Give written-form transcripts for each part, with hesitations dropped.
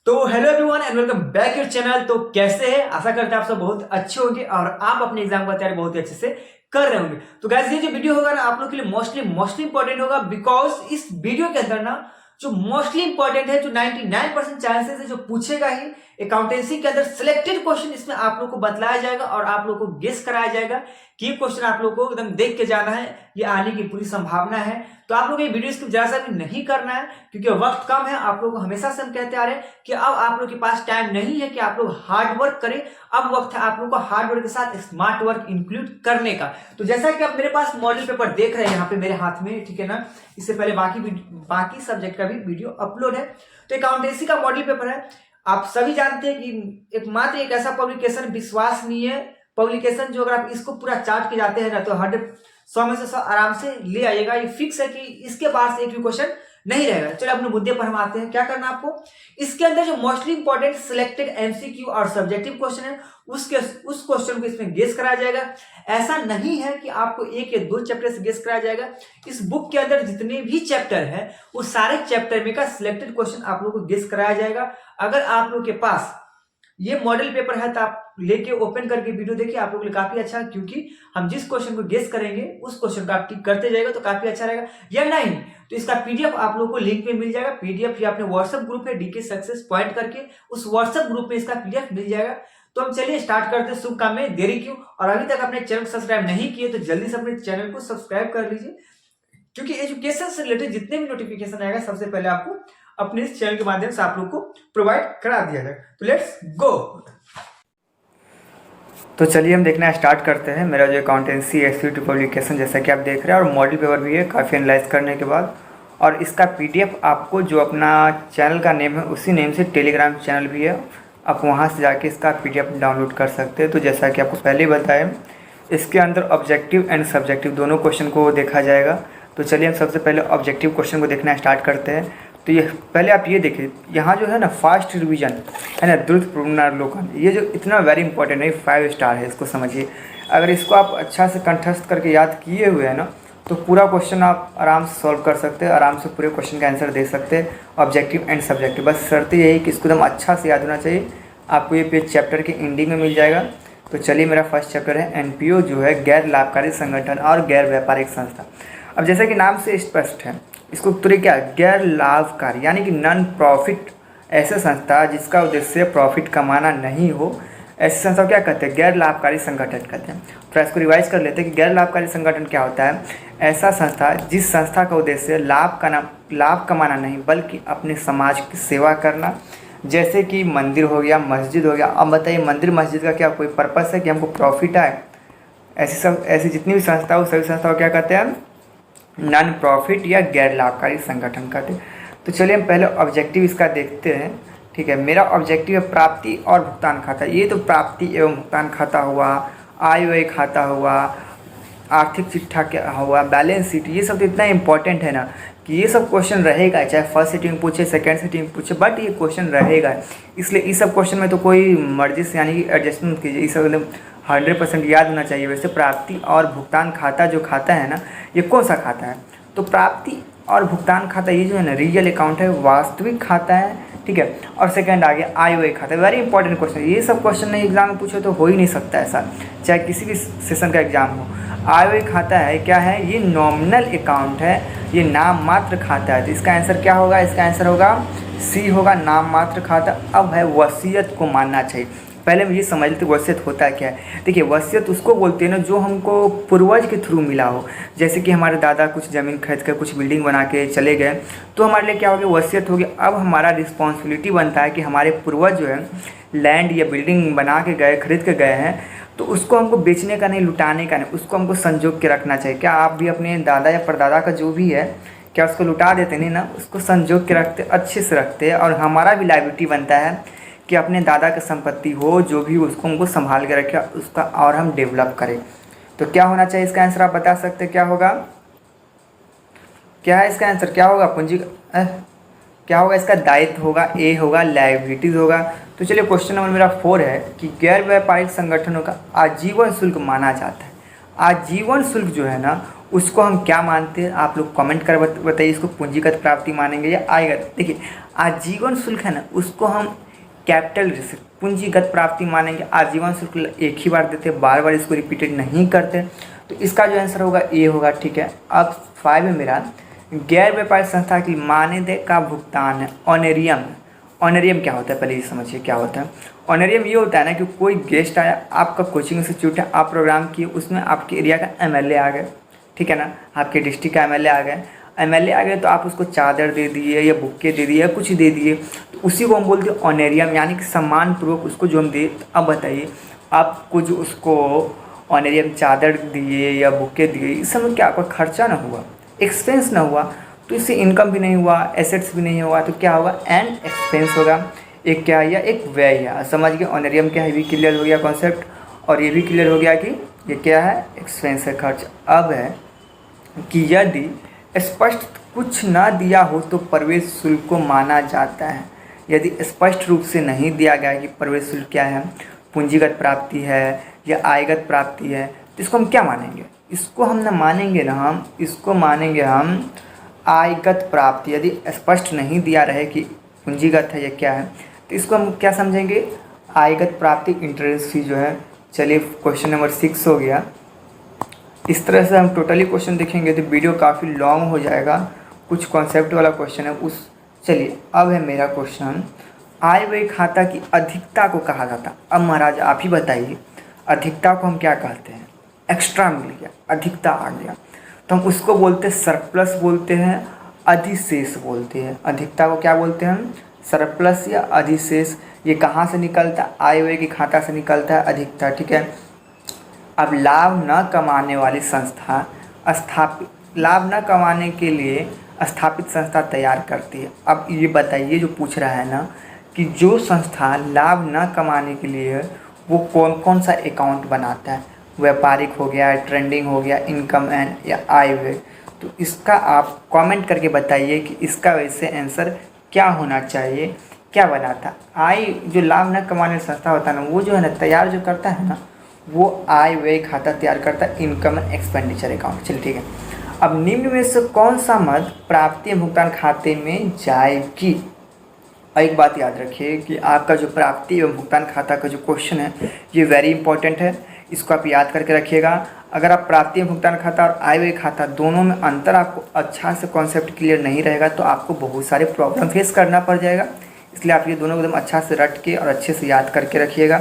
तो hello everyone and welcome back your channel. तो कैसे हैं? आशा करते हैं आप सब बहुत अच्छे होंगे और आप अपने एग्जाम का तैयारी बहुत ही अच्छे से कर रहे होंगे। तो गाइस ये जो वीडियो होगा ना आप लोग के लिए मोस्टली इंपॉर्टेंट होगा, बिकॉज इस वीडियो के अंदर ना जो मोस्टली इंपॉर्टेंट है, जो 99% चांसेस है जो पूछेगा ही अकाउंटेंसी के अंदर सिलेक्टेड क्वेश्चन इसमें आप लोग को बतलाया जाएगा और आप लोग को गेस कराया जाएगा कि ये क्वेश्चन आप लोग को एकदम देख के जाना है, ये आने की पूरी संभावना है। तो आप लोग ये वीडियो स्किप जरा सा भी नहीं करना है क्योंकि वक्त कम है। आप लोग को हमेशा से हम कहते आ रहे हैं कि अब आप लोग के पास टाइम नहीं है कि आप लोग हार्ड वर्क करें, अब वक्त है आप लोग को हार्ड वर्क के साथ स्मार्ट वर्क इंक्लूड करने का। तो जैसा कि आप मेरे पास मॉडल पेपर देख रहे हैं यहाँ पे मेरे हाथ में, ठीक है ना, इससे पहले बाकी सब्जेक्ट का भी वीडियो अपलोड है। तो अकाउंटेंसी का मॉडल पेपर है। आप सभी जानते हैं कि एकमात्र एक ऐसा पब्लिकेशन विश्वसनीय पब्लिकेशन जो अगर आप इसको पूरा चार्ट के जाते हैं ना तो 100 में से 100 आराम से ले आइएगा। ये फिक्स है कि इसके बाद से एक भी क्वेश्चन नहीं रहेगा। चलो अपने मुद्दे पर हम आते हैं। क्या करना आपको, इसके अंदर जो मोस्टली इंपॉर्टेंट सिलेक्टेड एमसीक्यू और सब्जेक्टिव क्वेश्चन है उस क्वेश्चन को इसमें गेस कराया जाएगा। ऐसा नहीं है कि आपको एक या दो चैप्टर से गेस कराया जाएगा। इस बुक के अंदर जितने भी चैप्टर है उस सारे चैप्टर में का सिलेक्टेड क्वेश्चन आप लोग को गेस कराया जाएगा। अगर आप लोग के पास ये मॉडल पेपर है तो आप लेके ओपन करके वीडियो देखिए, आप लोगों के लिए काफी अच्छा, क्योंकि हम जिस क्वेश्चन को गेस करेंगे उस क्वेश्चन को आप टिक करते जाएगा तो काफी अच्छा रहेगा। या नहीं तो इसका पीडीएफ आप लोगों को लिंक पे मिल जाएगा। पीडीएफ या अपने व्हाट्सएप ग्रुप है डीके सक्सेस पॉइंट करके, उस व्हाट्सएप ग्रुप में इसका पीडीएफ मिल जाएगा। तो हम चलिए स्टार्ट करते हैं। शुभ काम में देरी क्यों, और अभी तक अपने चैनल को सब्सक्राइब नहीं किए तो जल्दी से अपने चैनल को सब्सक्राइब कर लीजिए, क्योंकि एजुकेशन से रिलेटेड जितने भी नोटिफिकेशन आएगा सबसे पहले आपको अपने इस चैनल के माध्यम से आप लोग को प्रोवाइड करा दिया जाएगा। तो लेट्स गो। तो चलिए हम देखना स्टार्ट करते हैं। मेरा जो अकाउंटेंसी एसक्यूटिव पब्लिकेशन जैसा कि आप देख रहे हैं और मॉडल पेपर भी है काफ़ी एनालाइज करने के बाद, और इसका पीडीएफ आपको जो अपना चैनल का नेम है उसी नेम से टेलीग्राम चैनल भी है, आप वहां से जाके इसका पीडीएफ डाउनलोड कर सकते हैं। तो जैसा कि आपको पहले बताया, इसके अंदर ऑब्जेक्टिव एंड सब्जेक्टिव दोनों क्वेश्चन को देखा जाएगा। तो चलिए हम सबसे पहले ऑब्जेक्टिव क्वेश्चन को देखना स्टार्ट करते हैं। तो ये पहले आप ये देखिए, यहाँ जो है ना फास्ट रिवीजन है ना, द्रुत पुनरावलोकन, ये जो इतना वेरी इंपॉर्टेंट है, 5 स्टार है, इसको समझिए। अगर इसको आप अच्छा से कंठस्थ करके याद किए हुए हैं ना तो पूरा क्वेश्चन आप आराम से सॉल्व कर सकते हैं, आराम से पूरे क्वेश्चन का आंसर दे सकते हैं, ऑब्जेक्टिव एंड सब्जेक्टिव। बस शर्त यही कि इसको एकदम अच्छा से याद होना चाहिए। आपको ये पेज चैप्टर के एंडिंग में मिल जाएगा। तो चलिए मेरा फर्स्ट चैप्टर है एनपीओ, जो है गैर लाभकारी संगठन और गैर व्यापारिक संस्था। अब जैसा कि नाम से स्पष्ट है, इसको उत्तरी क्या, गैर लाभकारी यानी कि नॉन प्रॉफिट, ऐसे संस्था जिसका उद्देश्य प्रॉफिट कमाना नहीं हो, ऐसी संस्था को क्या कहते हैं, गैर लाभकारी संगठन कहते हैं। तो इसको रिवाइज कर लेते हैं कि गैर लाभकारी संगठन क्या होता है, ऐसा संस्था जिस संस्था का उद्देश्य लाभ कमाना नहीं बल्कि अपने समाज की सेवा करना, जैसे कि मंदिर हो गया, मस्जिद हो गया। अब बताइए मंदिर मस्जिद का क्या कोई पर्पस है कि हमको प्रॉफिट आए? ऐसी जितनी भी संस्था हो सभी संस्था को क्या कहते हैं, नॉन प्रॉफिट या गैर लाभकारी संगठन कहते हैं। तो चलिए हम पहले ऑब्जेक्टिव इसका देखते हैं। ठीक है, मेरा ऑब्जेक्टिव है प्राप्ति और भुगतान खाता। ये तो प्राप्ति एवं भुगतान खाता हुआ, आय व्यय खाता हुआ, आर्थिक चिट्ठा क्या हुआ, बैलेंस शीट, ये सब तो इतना इंपॉर्टेंट है ना कि ये सब क्वेश्चन रहेगा, चाहे फर्स्ट सिटिंग में पूछे, सेकेंड सिटिंग में पूछे, बट ये क्वेश्चन रहेगा। इसलिए इस सब क्वेश्चन में तो कोई मर्जी से यानी कि एडजस्टमेंट कीजिए, इस सब एकदम 100% याद होना चाहिए। वैसे प्राप्ति और भुगतान खाता जो खाता है ना, ये कौन सा खाता है, तो प्राप्ति और भुगतान खाता ये जो है ना रियल अकाउंट है, वास्तविक खाता है। ठीक है, और सेकंड आ गया आय व्यय खाता, वेरी इंपॉर्टेंट क्वेश्चन। ये सब क्वेश्चन नहीं एग्जाम में पूछे तो हो ही नहीं सकता ऐसा, चाहे किसी भी सेशन का एग्जाम हो। आय व्यय खाता है क्या है, ये नॉमिनल अकाउंट है, ये नाम मात्र खाता है। तो इसका आंसर क्या होगा, इसका आंसर होगा सी होगा, नाम मात्र खाता। अब है वसीयत को मानना चाहिए। पहले मुझे समझ लेते वसीयत होता क्या है। देखिए वसीयत उसको बोलते हैं ना जो हमको पूर्वज के थ्रू मिला हो, जैसे कि हमारे दादा कुछ ज़मीन खरीद कर कुछ बिल्डिंग बना के चले गए, तो हमारे लिए क्या हो गया, वसीयत हो गया। अब हमारा रिस्पॉन्सिबिलिटी बनता है कि हमारे पूर्वज जो है लैंड या बिल्डिंग बना के गए, खरीद के गए हैं, तो उसको हमको बेचने का नहीं, लुटाने का नहीं, उसको हमको संजोग के रखना चाहिए। क्या आप भी अपने दादा या परदादा का जो भी है क्या उसको लुटा देते नहीं ना, उसको संजोग के रखते, अच्छे से रखते। और हमारा भी लायबिलिटी बनता है कि अपने दादा की संपत्ति हो जो भी, उसको हमको संभाल के रखे, उसका और हम डेवलप करें। तो क्या होना चाहिए, इसका आंसर आप बता सकते हैं क्या होगा, क्या है इसका आंसर, क्या होगा पूंजी, क्या होगा इसका, दायित्व होगा, ए होगा, लायबिलिटीज होगा। तो चलिए क्वेश्चन नंबर मेरा 4 है कि गैर व्यापारिक संगठनों का आजीवन शुल्क माना जाता है। आजीवन शुल्क जो है ना उसको हम क्या मानते हैं, आप लोग कमेंट कर बताइए। इसको पूंजीगत प्राप्ति मानेंगे या आयगत। देखिए आजीवन शुल्क है ना, उसको हम कैपिटल से पूंजीगत प्राप्ति मानेंगे। आजीवन शुल्क एक ही बार देते, बार बार इसको रिपीटेड नहीं करते, तो इसका जो आंसर होगा ए होगा। ठीक है, अब 5 में मेरा गैर व्यापारिक संस्था की मानदेय का भुगतान है ऑनरेरियम। ऑनरेरियम क्या होता है पहले ये समझिए क्या होता है। ऑनरेरियम ये होता है ना कि कोई गेस्ट आया, आपका कोचिंग इंस्टीट्यूट है, आप प्रोग्राम किए, उसमें आपके एरिया का एमएलए आ गए, ठीक है ना, आपके डिस्ट्रिक्ट का एमएलए आ गए। एमएलए आ गए तो आप उसको चादर दे दिए या बुक्के दे दिए या कुछ दे दिए, तो उसी को हम बोलते हैं ऑनरेरियम, यानी कि सम्मानपूर्वक उसको जो हम दे। अब बताइए आपको जो उसको ऑनरेरियम चादर दिए या बुक्के दिए, इस समय क्या आपका खर्चा ना हुआ, एक्सपेंस ना हुआ, तो इससे इनकम भी नहीं हुआ, एसेट्स भी नहीं हुआ, तो क्या होगा एंड एक्सपेंस होगा। एक क्या है, एक व्यय है। समझ गए ऑनरेरियम क्या है, भी क्लियर हो गया कॉन्सेप्ट, और ये भी क्लियर हो गया कि ये क्या है, एक्सपेंस है, खर्च। अब है कि यदि स्पष्ट कुछ ना दिया हो तो प्रवेश शुल्क को माना जाता है। यदि स्पष्ट रूप से नहीं दिया गया कि प्रवेश शुल्क क्या है, पूंजीगत प्राप्ति है या आयगत प्राप्ति है, तो इसको हम क्या मानेंगे, इसको हम ना मानेंगे ना, हम इसको मानेंगे हम आयगत प्राप्ति। यदि स्पष्ट नहीं दिया रहे कि पूंजीगत है या क्या है, तो इसको हम क्या समझेंगे, आयगत प्राप्ति, इंटरेस्ट फी जो है। चलिए क्वेश्चन नंबर 6 हो गया। इस तरह से हम टोटली क्वेश्चन देखेंगे तो वीडियो काफ़ी लॉन्ग हो जाएगा, कुछ कॉन्सेप्ट वाला क्वेश्चन है उस। चलिए अब है मेरा क्वेश्चन, आय व्यय खाता की अधिकता को कहा जाता। अब महाराज आप ही बताइए, अधिकता को हम क्या कहते हैं, एक्स्ट्रा मिल गया, अधिकता आ गया, तो हम उसको बोलते हैं सरप्लस बोलते हैं, अधिशेष बोलते हैं। अधिकता को क्या बोलते हैं हम, सरप्लस या अधिशेष। ये कहाँ से निकलता है, आय व्यय के खाता से निकलता है अधिकता, ठीक है। अब लाभ न कमाने वाली संस्था लाभ न कमाने के लिए स्थापित संस्था तैयार करती है। अब ये बताइए, जो पूछ रहा है ना कि जो संस्था लाभ न कमाने के लिए है, वो कौन कौन सा अकाउंट बनाता है, व्यापारिक हो गया, ट्रेंडिंग हो गया, इनकम एंड या आय व्यय। तो इसका आप कमेंट करके बताइए कि इसका वैसे आंसर क्या होना चाहिए, क्या बनाता। आय जो लाभ न कमाने वाली संस्था होता है ना, वो जो है ना तैयार जो करता है ना, वो आय व्यय खाता तैयार करता है, इनकम एंड एक्सपेंडिचर अकाउंट। चलिए ठीक है। अब निम्न में से कौन सा मद प्राप्ति भुगतान खाते में जाएगी। और एक बात याद रखिए कि आपका जो प्राप्ति एवं भुगतान खाता का जो क्वेश्चन है, ये वेरी इंपॉर्टेंट है, इसको आप याद करके रखिएगा। अगर आप प्राप्ति भुगतान खाता और आय व्यय खाता दोनों में अंतर आपको अच्छा से कॉन्सेप्ट क्लियर नहीं रहेगा, तो आपको बहुत सारे प्रॉब्लम फेस करना पड़ जाएगा। इसलिए आप ये दोनों एकदम अच्छा से रट के और अच्छे से याद करके रखिएगा।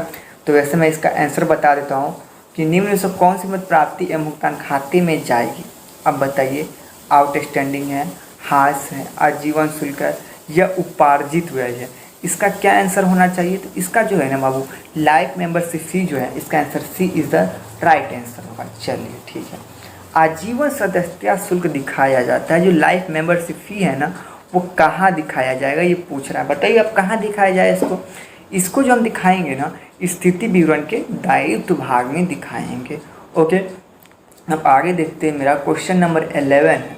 तो वैसे मैं इसका आंसर बता देता हूँ कि निम्न में से कौन सी मद प्राप्ति एवं भुगतान खाते में जाएगी। अब बताइए, आउटस्टैंडिंग है, हास है, आजीवन शुल्क है या उपार्जित व्यय है, इसका क्या आंसर होना चाहिए। तो इसका जो है ना बाबू, लाइफ मेंबरशिप फी जो है, इसका answer C is the right answer होगा। चलिए ठीक है। आजीवन सदस्यता शुल्क दिखाया जाता है, जो लाइफ मेंबरशिप फी है ना, वो कहाँ दिखाया जाएगा, ये पूछ रहा है। बताइए अब कहाँ दिखाया जाए इसको जो हम दिखाएंगे ना, स्थिति विवरण के दायित्व भाग में दिखाएंगे। ओके, अब आगे देखते हैं। मेरा क्वेश्चन नंबर 11 है।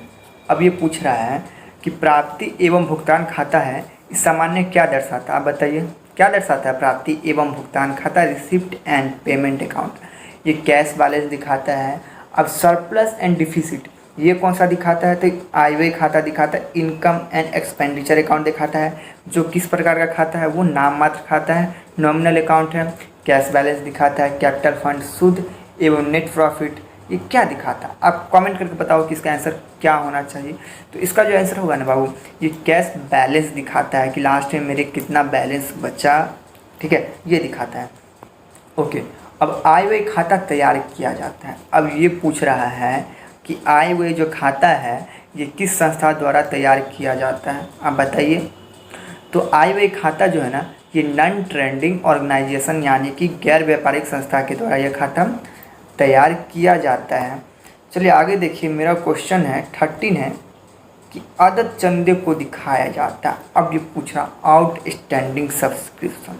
अब ये पूछ रहा है कि प्राप्ति एवं भुगतान खाता है, इस सामान्य क्या दर्शाता है। आप बताइए क्या दर्शाता है प्राप्ति एवं भुगतान खाता, रिसिप्ट एंड पेमेंट अकाउंट। ये कैश बैलेंस दिखाता है। अब सरप्लस एंड डिफिसिट ये कौन सा दिखाता है, तो आय व्यय खाता दिखाता है, इनकम एंड एक्सपेंडिचर अकाउंट दिखाता है। जो किस प्रकार का खाता है, वो नाम मात्र खाता है, नॉमिनल अकाउंट है। कैश बैलेंस दिखाता है, कैपिटल फंड, शुद्ध एवं नेट प्रॉफिट, ये क्या दिखाता है। आप कमेंट करके बताओ कि इसका आंसर क्या होना चाहिए। तो इसका जो आंसर होगा ना बाबू, ये कैश बैलेंस दिखाता है कि लास्ट में मेरे कितना बैलेंस बचा, ठीक है, ये दिखाता है। ओके, अब आय व्यय खाता तैयार किया जाता है। अब ये पूछ रहा है कि आय व्यय जो खाता है ये किस संस्था द्वारा तैयार किया जाता है, आप बताइए। तो आय व्यय खाता जो है ना, ये नॉन ट्रेंडिंग ऑर्गेनाइजेशन यानी कि गैर व्यापारिक संस्था के द्वारा यह खाता तैयार किया जाता है। चलिए आगे देखिए। मेरा क्वेश्चन है 13 है कि आदत चंदे को दिखाया जाता है। अब ये पूछ रहा आउटस्टैंडिंग सब्सक्रिप्शन।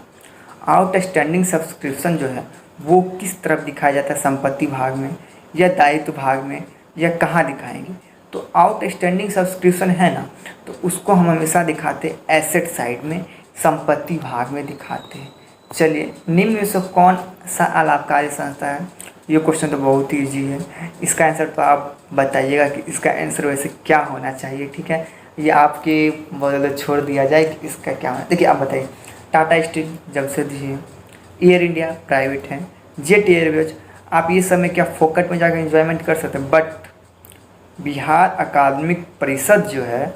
आउटस्टैंडिंग सब्सक्रिप्शन जो है वो किस तरफ दिखाया जाता है, संपत्ति भाग में या दायित्व भाग में या कहाँ दिखाएंगे। तो आउटस्टैंडिंग सब्सक्रिप्शन है ना, तो उसको हम हमेशा दिखाते एसेट साइड में, संपत्ति भाग में दिखाते हैं। चलिए, निम्न में से कौन सा अलाभकारी संस्था है ये क्वेश्चन तो बहुत ही ईजी है, इसका आंसर तो आप बताइएगा कि इसका आंसर वैसे क्या होना चाहिए। ठीक है, ये आपके बदले छोड़ दिया जाए कि इसका क्या होना। देखिए आप बताइए, टाटा स्टील जमशेदजी है, एयर इंडिया प्राइवेट है, जेट एयरवेज, आप ये सब में क्या फोकट में जाकर एंजॉयमेंट कर सकते हैं, बट बिहार अकादमिक परिषद जो है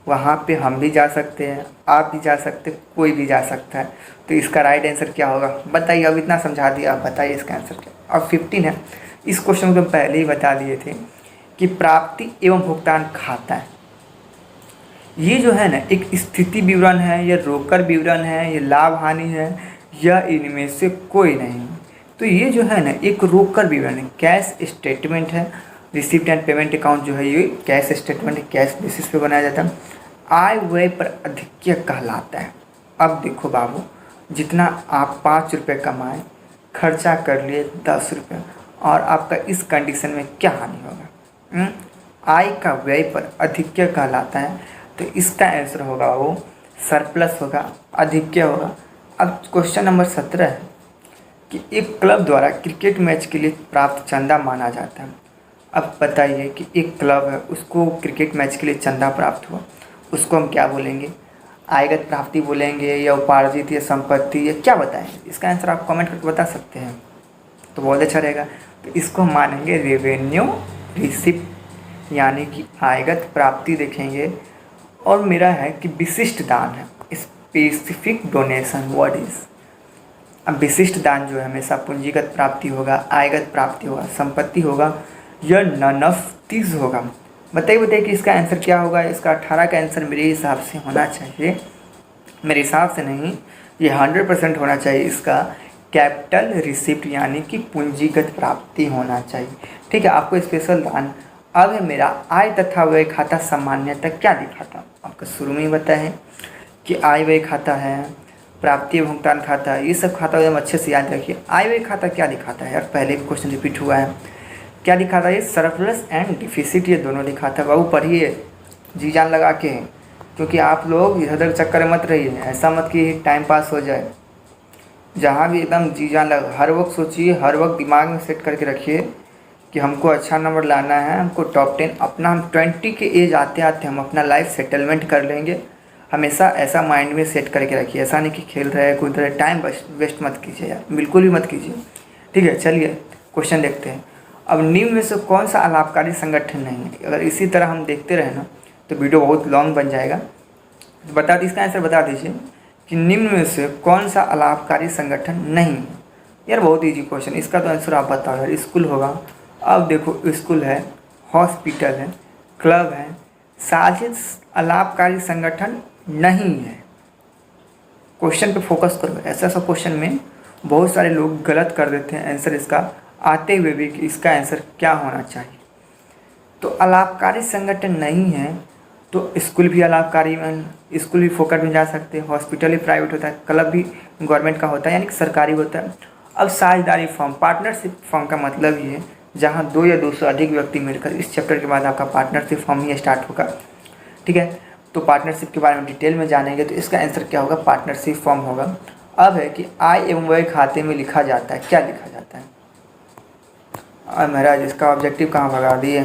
वहाँ पे हम भी जा सकते हैं, आप भी जा सकते हैं, कोई भी जा सकता है। तो इसका राइट आंसर क्या होगा बताइए। अब इतना समझा दिया, आप बताइए इसका आंसर क्या। अब 15 है, इस क्वेश्चन को तो पहले ही बता दिए थे कि प्राप्ति एवं भुगतान खाता है, ये जो है ना एक स्थिति विवरण है, या रोकड़ विवरण है, या लाभ हानि है, या इनमें से कोई नहीं। तो ये जो है ना एक रोकड़ विवरण है, कैश स्टेटमेंट है। रिसिप्ट एंड पेमेंट अकाउंट जो है ये कैश स्टेटमेंट है, कैश बेसिस पे बनाया जाता है। आय व्यय पर अधिक्य कहलाता है। अब देखो बाबू, जितना आप 5 रुपये कमाए, खर्चा कर लिए 10 रुपये, और आपका इस कंडीशन में क्या हानि होगा। आय का व्यय पर अधिक्य कहलाता है, तो इसका आंसर होगा वो सरप्लस होगा, अधिक्य होगा। अब क्वेश्चन नंबर 17 है कि एक क्लब द्वारा क्रिकेट मैच के लिए प्राप्त चंदा माना जाता है। अब बताइए कि एक क्लब है, उसको क्रिकेट मैच के लिए चंदा प्राप्त हुआ, उसको हम क्या बोलेंगे, आयगत प्राप्ति बोलेंगे, या उपार्जित, या संपत्ति, या क्या बताएंगे। इसका आंसर आप कमेंट करके बता सकते हैं तो बहुत अच्छा रहेगा। तो इसको हम मानेंगे रेवेन्यू रिसिप्ट, यानी कि आयगत प्राप्ति देखेंगे। और मेरा है कि विशिष्ट दान है, स्पेसिफिक डोनेशन, व्हाट इज। अब विशिष्ट दान जो है हमेशा पूंजीगत प्राप्ति होगा, आयगत प्राप्ति होगा, संपत्ति होगा, या नन ऑफ दिस होगा। बताइए कि इसका आंसर क्या होगा। इसका 18 का आंसर मेरे हिसाब से होना चाहिए, मेरे हिसाब से नहीं, ये 100% होना चाहिए। इसका कैपिटल रिसिप्ट यानी कि पूंजीगत प्राप्ति होना चाहिए। ठीक है, आपको स्पेशल दान। अब है मेरा आय तथा व्यय खाता सामान्यतः क्या दिखाता, आपको शुरू में ही बताया है कि आय व्यय खाता है, प्राप्ति भुगतान खाता है, ये सब खाता एकदम अच्छे से याद रखिए। आय व्यय खाता क्या दिखाता है यार, पहले क्वेश्चन रिपीट हुआ है, क्या दिखाता है, ये सरप्लस एंड डिफिसिट, ये दोनों दिखाता है। बाबू पढ़िए जी जान लगा के, क्योंकि आप लोग इधर उधर चक्कर मत रहिए, ऐसा मत कि टाइम पास हो जाए। जहाँ भी एकदम जी जान लगा, हर वक्त सोचिए, हर वक्त दिमाग में सेट करके रखिए कि हमको अच्छा नंबर लाना है, हमको टॉप 10 अपना, हम 20 के एज आते आते हम अपना लाइफ सेटलमेंट कर लेंगे। हमेशा ऐसा माइंड में सेट करके रखिए, ऐसा नहीं कि खेल रहे कूद रहे, टाइम वेस्ट मत कीजिए यार, बिल्कुल भी मत कीजिए। ठीक है, चलिए क्वेश्चन देखते हैं। अब निम्न में से कौन सा अलाभकारी संगठन नहीं है। अगर इसी तरह हम देखते रहे ना तो वीडियो बहुत लॉन्ग बन जाएगा। तो बता दीजिए, इसका आंसर बता दीजिए कि निम्न में से कौन सा अलाभकारी संगठन नहीं है। यार बहुत इजी क्वेश्चन, इसका तो आंसर आप बताओ यार। स्कूल होगा, अब देखो स्कूल है, हॉस्पिटल है, क्लब है, साजिश अलाभकारी संगठन नहीं है। क्वेश्चन पे फोकस करो, ऐसा ऐसा क्वेश्चन में बहुत सारे लोग गलत कर देते हैं आंसर इसका आते हुए भी कि इसका आंसर क्या होना चाहिए। तो अलाभकारी संगठन नहीं है तो स्कूल भी अलाभकारी में, स्कूल भी फोकट में जा सकते हैं, हॉस्पिटल भी प्राइवेट होता है, क्लब भी गवर्नमेंट का होता है यानी कि सरकारी होता है। अब साझेदारी फॉर्म, पार्टनरशिप फॉर्म का मतलब ये है जहाँ 2 या 2 से अधिक व्यक्ति मिलकर, इस चैप्टर के बाद आपका पार्टनरशिप फॉर्म ही स्टार्ट होगा। ठीक है, तो पार्टनरशिप के बारे में डिटेल में जानेंगे, तो इसका आंसर क्या होगा, पार्टनरशिप फॉर्म होगा। अब है कि आय एवं व्यय खाते में लिखा जाता है, क्या लिखा जाता है। और महाराज इसका ऑब्जेक्टिव कहाँ भगा दिए।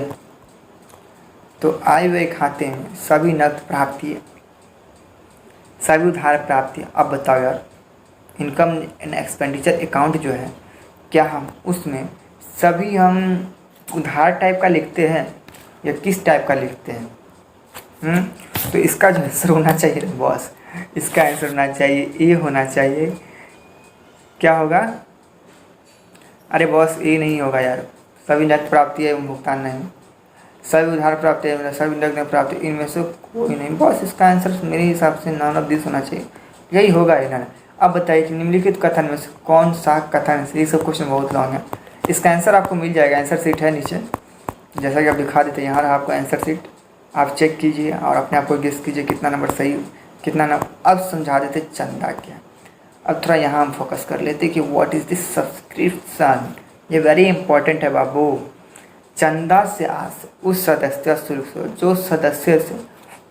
तो आय व्यय खाते में सभी नकद प्राप्ति, सभी उधार प्राप्ति। अब बताओ यार, इनकम एंड एक्सपेंडिचर अकाउंट जो है, क्या हम उसमें सभी हम उधार टाइप का लिखते हैं या किस टाइप का लिखते हैं। तो इसका जो आंसर होना चाहिए बॉस, इसका आंसर होना चाहिए ए होना चाहिए। क्या होगा, अरे बॉस ए नहीं होगा यार, सभी नकद प्राप्ति एवं भुगतान नहीं, सभी उधार प्राप्ति एवं सभी नकद प्राप्ति, इनमें से कोई नहीं। बॉस इसका आंसर मेरे हिसाब से नॉन ऑफ दिस होना चाहिए, यही होगा इन्होंने। अब बताइए कि निम्नलिखित कथन में से कौन सा कथन से, ये सब क्वेश्चन बहुत लॉन्ग है, इसका आंसर आपको मिल जाएगा, आंसर शीट है नीचे, जैसा कि आप दिखा देते हैं यहाँ रहा आपको आंसर शीट, आप चेक कीजिए और अपने आप को गेस कीजिए कितना नंबर सही, कितना नंबर। अब समझा देते चंदा क्या। अब थोड़ा यहाँ हम फोकस कर लेते कि व्हाट इज़ दिस सब्सक्रिप्शन, ये वेरी इंपॉर्टेंट है बाबू। चंदा से आस उस सदस्य शुल्क जो सदस्य से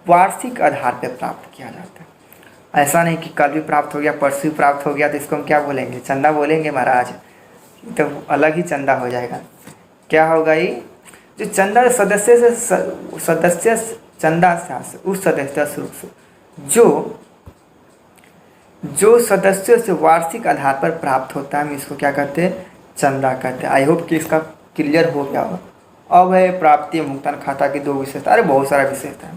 वार्षिक आधार पर प्राप्त किया जाता है। ऐसा नहीं कि कल भी प्राप्त हो गया, परसों भी प्राप्त हो गया तो इसको हम क्या बोलेंगे, चंदा बोलेंगे महाराज। ये तो अलग ही चंदा हो जाएगा। क्या होगा ये? जो चंदा सदस्य चंदा से उस सदस्य से जो सदस्यों से वार्षिक आधार पर प्राप्त होता है, हम इसको क्या कहते हैं? चंदा कहते हैं। आई होप कि इसका क्लियर हो गया हो। अब है प्राप्ति एवं भुगतान खाता की दो विशेषता, अरे बहुत सारा विशेषता है।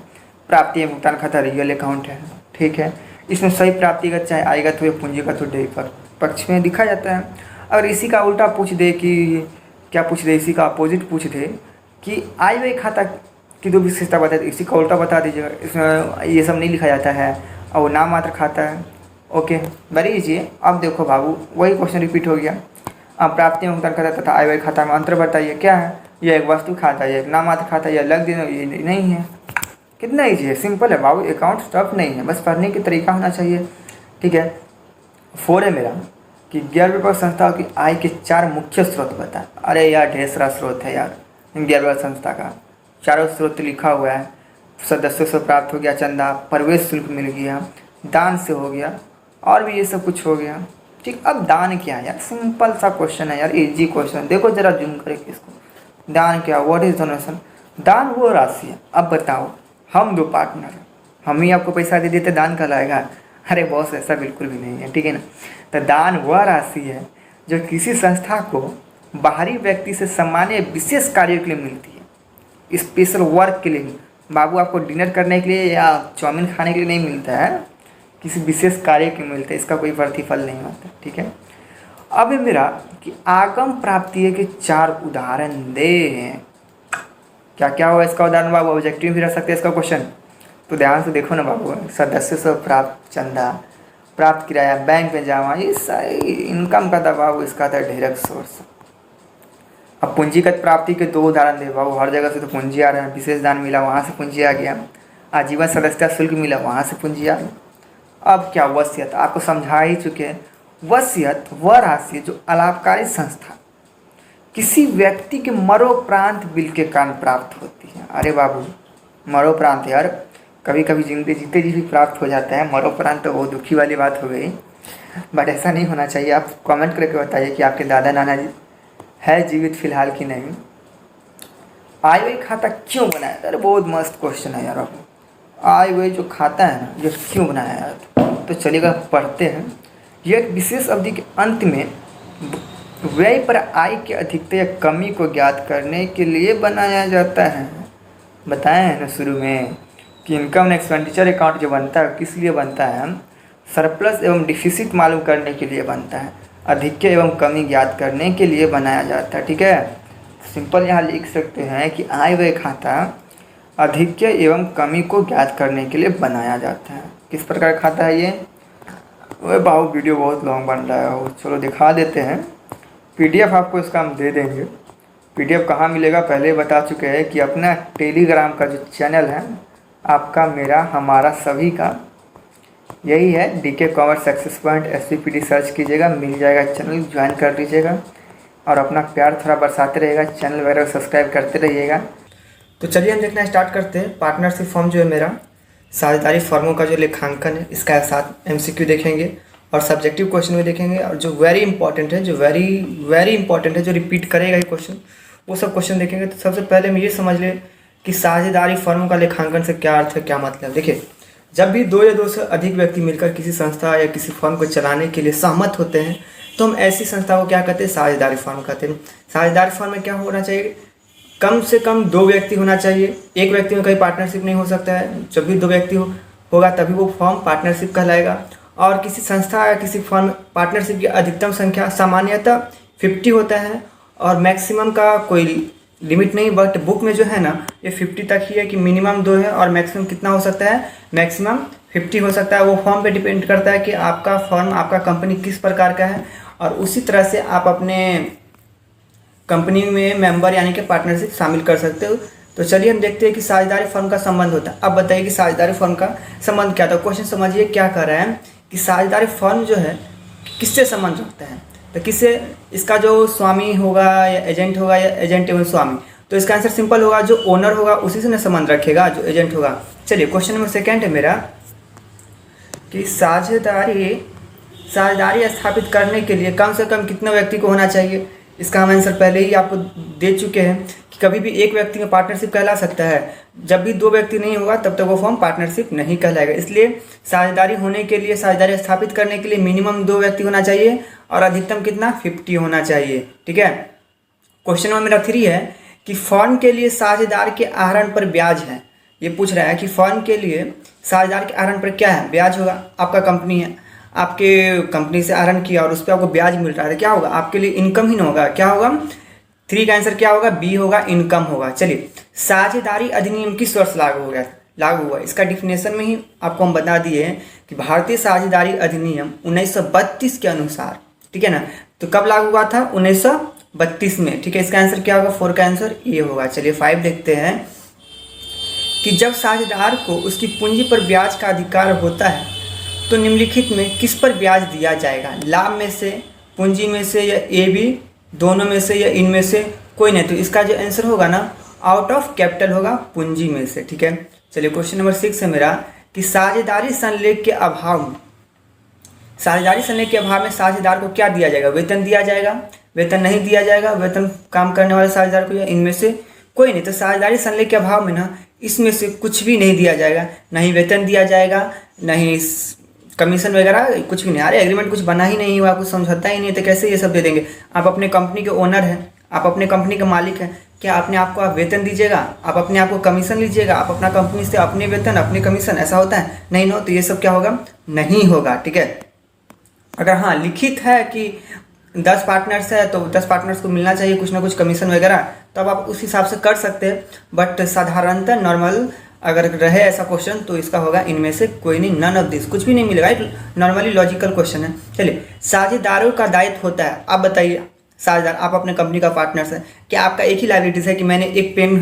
प्राप्ति एवं भुगतान खाता रियल अकाउंट है, ठीक है। इसमें सही प्राप्तिगत चाहे आयगत हो या पूंजीगत हो डेबिट पक्ष में दिखा जाता है। अगर इसी का उल्टा पूछ दे कि क्या पूछ दे, इसी का अपोजिट पूछ दे कि आय व्यय खाता की दो विशेषता बता दे, इसी का उल्टा बता दीजिएगा। इसमें ये सब नहीं लिखा जाता है और वो नाम मात्र खाता है। ओके, वेरी इजी है। अब देखो बाबू, वही क्वेश्चन रिपीट हो गया। अब प्राप्ति एवं भुगतान खाता तथा आय व्यय खाता में अंतर बताइए। क्या है? यह एक वस्तु खाता है, एक नाम मात्र खाता है, यह अलग दिन ये नहीं है। कितना ईजी है, सिंपल है बाबू। अकाउंट टफ नहीं है, बस पढ़ने की तरीका होना चाहिए, ठीक है। 4 है मेरा कि गैर व्यापारिक संस्थाओं की आय के 4 मुख्य स्रोत बता। अरे यार ढेर सारा स्रोत है यार गैर व्यापारिक संस्था का। चारों स्रोत लिखा हुआ है। सदस्यों से प्राप्त हो गया चंदा, प्रवेश शुल्क मिल गया, दान से हो गया, और भी ये सब कुछ हो गया, ठीक। अब दान क्या है यार? सिंपल सा क्वेश्चन है यार, इजी क्वेश्चन। देखो जरा जूम करके इसको। दान क्या? What is donation? दान वो राशि है। अब बताओ, हम 2 पार्टनर हैं, हम ही आपको पैसा दे देते दान कहलाएगा? अरे बॉस ऐसा बिल्कुल भी नहीं है, ठीक है ना। तो दान वह राशि है जो किसी संस्था को बाहरी व्यक्ति से सामान्य विशेष कार्यों के लिए मिलती है, स्पेशल वर्क के लिए। बाबू आपको डिनर करने के लिए या चाउमीन खाने के लिए नहीं मिलता है, किसी विशेष कार्य के मिलता है, इसका कोई प्रतिफल नहीं होता, ठीक है। अब मेरा कि आगम प्राप्ति के 4 उदाहरण दे। क्या क्या हुआ इसका उदाहरण बाबू? ऑब्जेक्टिव भी रह सकते हैं इसका क्वेश्चन, तो ध्यान से देखो ना बाबू। सदस्य से प्राप्त चंदा, प्राप्त किराया, बैंक में जमा, ये सारी इनकम का था बाबू, इसका था डायरेक्ट सोर्स। अब पूंजीगत प्राप्ति के 2 उदाहरण दे बाबू। हर जगह से तो पूंजी आ रहा है, विशेष दान मिला वहाँ से पूंजी आ गया, आजीवन सदस्यता शुल्क मिला वहाँ से पूंजी आ गया। अब क्या? वसीयत, आपको समझा ही चुके हैं। वसीयत वह राशि जो अलाभकारी संस्था किसी व्यक्ति के मरणोपरांत बिल के कारण प्राप्त होती है। अरे बाबू मरणोपरांत यार, कभी कभी जिंदगी जीते जी भी प्राप्त हो जाता है, मरणोपरांत तो बहुत दुखी वाली बात हो गई, बट ऐसा नहीं होना चाहिए। आप कमेंट करके बताइए कि आपके दादा नाना जी है जीवित फिलहाल कि नहीं। आय व्यय खाता क्यों बनाया? अरे बहुत मस्त क्वेश्चन है यार। आप आय व्यय जो खाता है ना, ये क्यों बनाया यार? तो चलिएगा पढ़ते हैं। यह एक विशेष अवधि के अंत में व्यय पर आय की अधिकता या कमी को ज्ञात करने के लिए बनाया जाता है। बताया है ना शुरू में कि इनकम एंड एक्सपेंडिचर अकाउंट जो बनता है किस लिए बनता है? सरप्लस एवं डिफिसिट मालूम करने के लिए बनता है, अधिक्य एवं कमी ज्ञात करने के लिए बनाया जाता है, ठीक है। सिंपल यहाँ लिख सकते हैं कि आय व्यय खाता अधिक्य एवं कमी को ज्ञात करने के लिए बनाया जाता है। किस प्रकार खाता है ये? वह बाबू वीडियो बहुत लॉन्ग बन रहा है, चलो दिखा देते हैं। PDF आपको इसका हम दे देंगे। PDF कहाँ मिलेगा पहले बता चुके हैं कि अपना टेलीग्राम का जो चैनल है आपका, मेरा, हमारा सभी का यही है, DK commerce success point SPPD search कीजिएगा, मिल जाएगा चैनल, ज्वाइन कर लीजिएगा और अपना प्यार थोड़ा बरसाते रहेगा, चैनल वगैरह सब्सक्राइब करते रहिएगा। तो चलिए हम देखना स्टार्ट करते हैं। पार्टनरशिप फॉर्म जो है मेरा, साझेदारी फॉर्मों का जो लेखांकन है इसका साथ MCQ देखेंगे और सब्जेक्टिव क्वेश्चन भी देखेंगे, और जो वेरी इंपॉर्टेंट है, जो वेरी इंपॉर्टेंट है, जो रिपीट करेगा ये क्वेश्चन, वो सब क्वेश्चन देखेंगे। तो सबसे पहले हम ये समझ लें कि साझेदारी फर्मों का लेखांकन से क्या अर्थ है, क्या मतलब। देखिए, जब भी 2 या 2 से अधिक व्यक्ति मिलकर किसी संस्था या किसी फर्म को चलाने के लिए सहमत होते हैं तो हम ऐसी संस्था को क्या कहते हैं? साझेदारी फर्म कहते हैं। साझेदारी फर्म में क्या होना चाहिए? कम से कम 2 व्यक्ति होना चाहिए। एक व्यक्ति में कहीं पार्टनरशिप नहीं हो सकता है। जब भी 2 व्यक्ति होगा तभी वो फर्म पार्टनरशिप कहलाएगा। और किसी संस्था या किसी फर्म पार्टनरशिप की अधिकतम संख्या सामान्यतः 50 होता है और मैक्सिमम का कोई लिमिट नहीं, बट बुक में जो है ना ये 50 तक ही है कि मिनिमम 2 है और मैक्सिमम कितना हो सकता है? मैक्सिमम 50 हो सकता है। वो फर्म पे डिपेंड करता है कि आपका फर्म, आपका कंपनी किस प्रकार का है, और उसी तरह से आप अपने कंपनी में मेंबर यानी कि पार्टनरशिप शामिल कर सकते हो। तो चलिए हम देखते हैं कि साझेदारी फर्म का संबंध होता है। अब बताइए कि साझेदारी फर्म का संबंध क्या था। क्वेश्चन समझिए क्या कर रहा है कि साझेदारी फर्म जो है किससे संबंध रखता है। तो किससे? इसका जो स्वामी होगा या एजेंट एवं स्वामी, तो इसका आंसर सिंपल होगा, जो ओनर होगा उसी से ना संबंध रखेगा, जो एजेंट होगा। चलिए क्वेश्चन नंबर 2 है मेरा कि साझेदारी साझेदारी स्थापित करने के लिए कम से कम कितने व्यक्ति को होना चाहिए? इसका हम आंसर पहले ही आपको दे चुके हैं कि कभी भी एक व्यक्ति में पार्टनरशिप कहला सकता है। जब भी दो व्यक्ति नहीं होगा तब तक वो फॉर्म पार्टनरशिप नहीं कहलाएगा। इसलिए साझेदारी होने के लिए, साझेदारी स्थापित करने के लिए मिनिमम 2 व्यक्ति होना चाहिए और अधिकतम कितना 50 होना चाहिए। ठीक है। क्वेश्चन नंबर मेरा 3 है कि फर्म के लिए साझेदार के आहरण पर ब्याज है। ये पूछ रहा है कि फर्म के लिए साझेदार के आहरण पर क्या है? ब्याज होगा। आपका कंपनी है, आपके कंपनी से आहरण किया और उस पर आपको ब्याज मिल रहा है, क्या होगा? आपके लिए इनकम ही ना होगा। क्या होगा? 3 का आंसर क्या होगा? बी होगा, इनकम होगा। चलिए, साझेदारी अधिनियम किस वर्ष लागू हुआ? इसका डिफिनेशन में ही आपको हम बता दिए हैं कि भारतीय साझेदारी अधिनियम 1932 के अनुसार, ठीक है ना, तो कब लागू हुआ था? 1932 में। ठीक है, इसका आंसर क्या होगा? 4 का आंसर ये होगा। चलिए 5 देखते हैं कि जब साझेदार को उसकी पूंजी पर ब्याज का अधिकार होता है तो निम्नलिखित में किस पर ब्याज दिया जाएगा? लाभ में से, पूंजी में से, या ए बी दोनों में से, या इनमें से कोई नहीं। तो इसका जो आंसर होगा ना, आउट ऑफ कैपिटल होगा, पूंजी में से। ठीक है। चलिए क्वेश्चन नंबर 6 है मेरा कि साझेदारी संलेख के अभाव में, साझेदारी संलेख के अभाव में साझेदार को क्या दिया जाएगा? वेतन दिया जाएगा, वेतन नहीं दिया जाएगा, वेतन काम करने वाले साझेदार को, या इनमें से कोई नहीं। तो साझेदारी संलेख के अभाव में ना इसमें से कुछ भी नहीं दिया जाएगा, नहीं वेतन दिया जाएगा, नहीं कमीशन वगैरह, कुछ भी नहीं। अरे एग्रीमेंट कुछ बना ही नहीं हुआ, कुछ समझौता ही नहीं, तो कैसे ये सब दे देंगे? आप अपने कंपनी के ओनर हैं, आप अपने कंपनी के मालिक हैं, क्या अपने आप को आप वेतन दीजिएगा? आप अपने आप को कमीशन लीजिएगा? आप अपना कंपनी से अपने वेतन, अपने कमीशन, ऐसा होता है? नहीं ना। तो ये सब क्या होगा? नहीं होगा। ठीक है। अगर हाँ लिखित है कि 10 पार्टनर्स है तो 10 पार्टनर्स को मिलना चाहिए कुछ ना कुछ कमीशन वगैरह, तब आप उस हिसाब से कर सकते हैं। बट साधारणतः नॉर्मल अगर रहे ऐसा क्वेश्चन तो इसका होगा इनमें से कोई नहीं, नन ऑफ दिस, कुछ भी नहीं मिलेगा। नॉर्मली लॉजिकल क्वेश्चन है। चलिए, साझेदारों का दायित्व होता है। आप बताइए, साझेदार, आप अपने कंपनी का पार्टनर्स है, क्या आपका एक ही लाइबिलिटीज है कि मैंने एक पेन,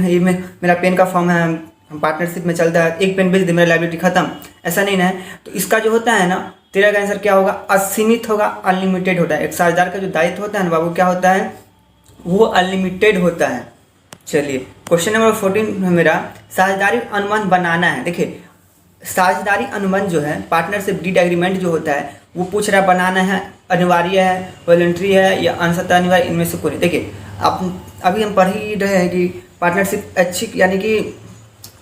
मेरा पेन का फॉर्म है, हम पार्टनरशिप में चलता है, एक पेन बेच दे, मेरा लाइबिलिटी खत्म? ऐसा नहीं ना। तो इसका जो होता है ना, तेरा का आंसर क्या होगा? असीमित होगा, अनलिमिटेड होता है। एक साझेदार का जो दायित्व होता है ना बाबू, क्या होता है? वो अनलिमिटेड होता है। चलिए क्वेश्चन नंबर 14 है मेरा, साझेदारी अनुबंध बनाना है। देखिए, साझेदारी अनुबंध जो है, पार्टनरशिप डीड एग्रीमेंट जो होता है, वो पूछ रहा है बनाना है, अनिवार्य है, वॉलंटरी है, या अंशतः अनिवार्य, इनमें से कोई। देखिए, अब अभी हम पढ़ ही रहे हैं कि पार्टनरशिप ऐच्छिक यानी कि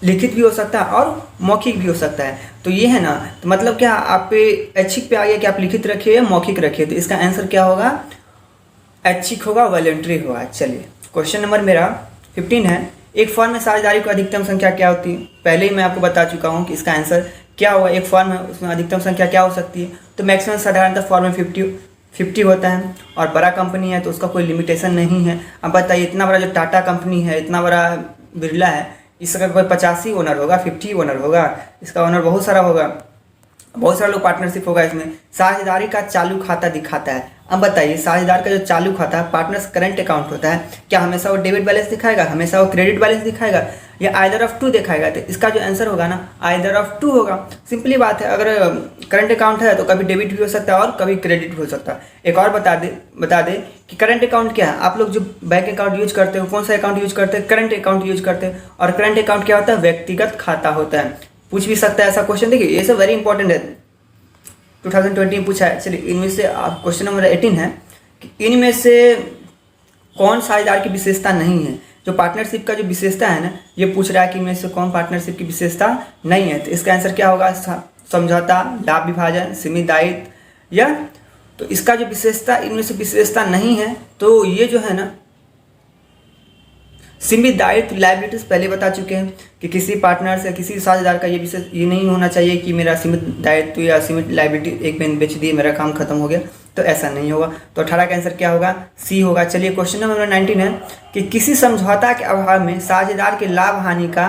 लिखित भी हो सकता है और मौखिक भी हो सकता है। तो ये है ना, तो मतलब क्या आप पे ऐच्छिक पे आ गया कि आप लिखित रखिए या मौखिक रखिए? तो इसका आंसर क्या होगा? ऐच्छिक होगा, वॉलंटरी होगा। चलिए क्वेश्चन नंबर मेरा 15 है, एक फर्म में साझेदारी की अधिकतम संख्या क्या होती है? पहले ही मैं आपको बता चुका हूँ कि इसका आंसर क्या होगा। एक फर्म है, उसमें अधिकतम संख्या क्या हो सकती है? तो मैक्सिमम साधारणतः फर्म में 50 होता है, और बड़ा कंपनी है तो उसका कोई लिमिटेशन नहीं है। अब बताइए, इतना बड़ा जो टाटा कंपनी है, इतना बड़ा बिरला है, इसका कोई 85 ओनर होगा, 50 ओनर होगा? इसका ओनर बहुत सारा होगा, बहुत सारे लोग पार्टनरशिप होगा इसमें। साझेदारी का चालू खाता दिखाता है। अब बताइए, साझेदार का जो चालू खाता है, पार्टनर्स करंट अकाउंट होता है, क्या हमेशा वो डेबिट बैलेंस दिखाएगा, हमेशा वो क्रेडिट बैलेंस दिखाएगा, या आइदर ऑफ टू दिखाएगा? तो इसका जो आंसर होगा ना, आइदर ऑफ टू होगा। सिंपली बात है, अगर करंट अकाउंट है तो कभी डेबिट भी हो सकता है और कभी क्रेडिट भी हो सकता है। एक और बता दे कि करंट अकाउंट क्या है। आप लोग जो बैंक अकाउंट यूज करते हो, कौन सा अकाउंट यूज करते हैं? करंट अकाउंट यूज करते हैं। और करंट अकाउंट क्या होता है? व्यक्तिगत खाता होता है। पूछ भी सकता है ऐसा क्वेश्चन। देखिए, ये सब वेरी इंपॉर्टेंट है, 2020 में पूछा है। चलिए, इनमें से आप क्वेश्चन नंबर 18 है कि इनमें से कौन साझेदार की विशेषता नहीं है? जो पार्टनरशिप का जो विशेषता है ना, ये पूछ रहा है कि इनमें से कौन पार्टनरशिप की विशेषता नहीं है? तो इसका आंसर क्या होगा? समझौता, लाभ विभाजन, सीमित दायित्व, या तो इसका जो विशेषता, इनमें से विशेषता नहीं है, तो ये जो है ना सीमित दायित्व, लायबिलिटीज पहले बता चुके हैं कि किसी पार्टनर से, किसी साझेदार का ये नहीं होना चाहिए कि मेरा सीमित दायित्व या सीमित लायबिलिटी एक पेन बेच दिए, मेरा काम खत्म हो गया, तो ऐसा नहीं होगा। तो 18 का आंसर क्या होगा? सी होगा। चलिए क्वेश्चन नंबर 19 है कि किसी समझौता के अभाव में साझेदार के लाभ हानि का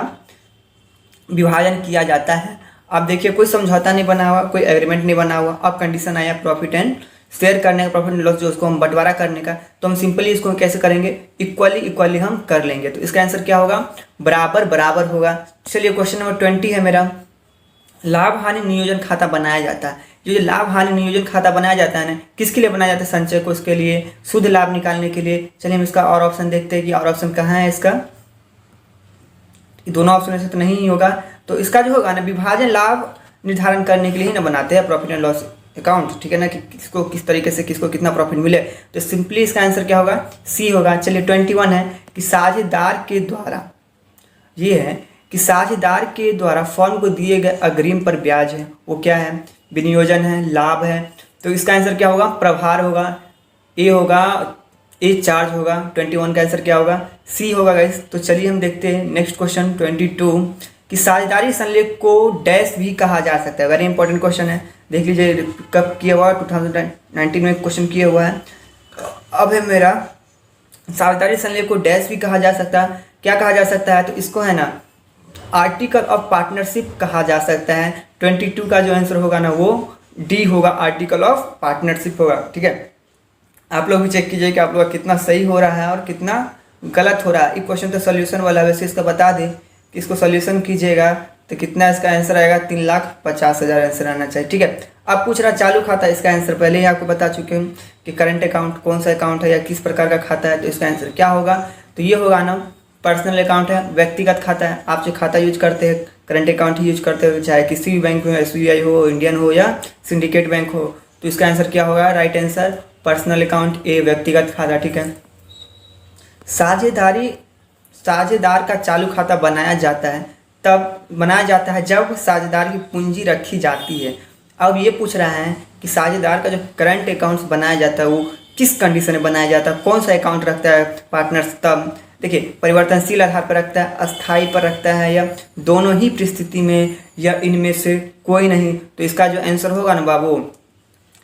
विभाजन किया जाता है। अब देखिए, कोई समझौता नहीं बना हुआ, कोई एग्रीमेंट नहीं बना हुआ, अब कंडीशन आया प्रॉफिट एंड शेयर करने का, प्रॉफिट एंड लॉस जो उसको हम बंटवारा करने का, तो हम सिंपली इसको कैसे करेंगे? इक्वली हम कर लेंगे। तो इसका आंसर क्या होगा? बराबर होगा। चलिए क्वेश्चन नंबर 20 है मेरा, लाभ हानि नियोजन खाता बनाया जाता है। जो लाभ हानि नियोजन खाता बनाया जाता है ना, किसके लिए बनाया जाता है? संचय कोष के लिए, शुद्ध लाभ निकालने के लिए। चलिए हम इसका और ऑप्शन देखते हैं कि और ऑप्शन कहाँ है इसका। दोनों ऑप्शन से तो नहीं होगा, तो इसका जो होगा ना, विभाजन लाभ निर्धारण करने के लिए ही ना बनाते हैं प्रॉफिट एंड लॉस अकाउंट, ठीक है ना, कि किसको किस तरीके से किसको कितना प्रॉफिट मिले। तो सिंपली इसका आंसर क्या होगा, सी होगा। चलिए 21 है कि साझेदार के द्वारा, ये है कि साझेदार के द्वारा फर्म को दिए गए अग्रिम पर ब्याज है, वो क्या है, विनियोजन है, लाभ है। तो इसका आंसर क्या होगा, प्रभार होगा, ए होगा, ए चार्ज होगा। 21 का आंसर क्या होगा, सी होगा गाइस। तो चलिए हम देखते हैं नेक्स्ट क्वेश्चन 22 कि साझेदारी संलेख को डैश भी कहा जा सकता है। वेरी इंपॉर्टेंट क्वेश्चन है, देख लीजिए कब किया हुआ, 2019 में क्वेश्चन किया हुआ है। अब है मेरा साझेदारी संलेख को डैश भी कहा जा सकता है, क्या कहा जा सकता है, तो इसको है ना आर्टिकल ऑफ पार्टनरशिप कहा जा सकता है। 22 का जो आंसर होगा ना वो डी होगा, आर्टिकल ऑफ पार्टनरशिप होगा, ठीक है। आप लोग भी चेक कीजिए कि आप लोग का कितना सही हो रहा है और कितना गलत हो रहा है। ये क्वेश्चन तो सोल्यूशन वाला, वैसे इसका बता दें कि इसको सोल्यूशन कीजिएगा तो कितना इसका आंसर आएगा, 3,50,000 आंसर आना चाहिए, ठीक है। अब पूछ रहा चालू खाता, इसका आंसर पहले ही आपको बता चुके हैं कि करंट अकाउंट कौन सा अकाउंट है या किस प्रकार का खाता है। तो इसका आंसर क्या होगा, तो ये होगा ना पर्सनल अकाउंट है, व्यक्तिगत खाता है। आप जो खाता यूज करते हैं करंट अकाउंट ही यूज करते हो, चाहे किसी भी बैंक हो, SBI हो, इंडियन हो या सिंडिकेट बैंक हो। तो इसका आंसर क्या होगा, राइट आंसर पर्सनल अकाउंट, ए व्यक्तिगत खाता, ठीक है। साझेदार का चालू खाता बनाया जाता है जब साझेदार की पूंजी रखी जाती है। अब ये पूछ रहा है कि साझेदार का जो करंट अकाउंट्स बनाया जाता है वो किस कंडीशन में बनाया जाता है, कौन सा अकाउंट रखता है पार्टनर्स। तब देखिए परिवर्तनशील आधार पर रखता है, अस्थायी पर रखता है, या दोनों ही परिस्थिति में, या इनमें से कोई नहीं। तो इसका जो आंसर होगा ना बाबू,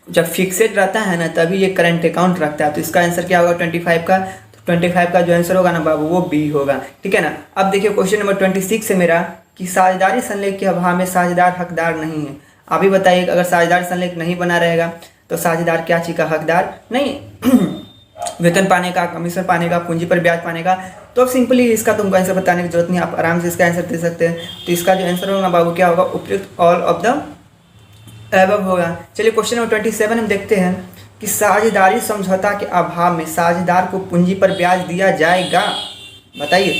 जब फिक्सेड रहता है ना तभी ये करंट अकाउंट रखता है। तो इसका आंसर क्या होगा 25 का, तो 25 का जो आंसर होगा ना बाबू वो बी होगा, ठीक है ना। अब देखिए क्वेश्चन नंबर 26 है मेरा कि साझेदारी संलेख के अभाव में साझेदार हकदार नहीं है। अभी बताइए अगर साझेदारी संलेख नहीं बना रहेगा तो साझेदार क्या चीज़ का हकदार नहीं वेतन पाने का, कमीशन पाने का, पूंजी पर ब्याज पाने का। तो अब सिंपली इसका तुमको आंसर बताने की जरूरत नहीं, आप आराम से इसका आंसर दे सकते हैं। तो इसका जो आंसर होगा बाबू क्या होगा, उपयुक्त ऑल ऑफ द एबव होगा। चलिए क्वेश्चन नंबर 27 हम देखते हैं कि साझेदारी समझौता के अभाव में साझेदार को पूंजी पर ब्याज दिया जाएगा। बताइए,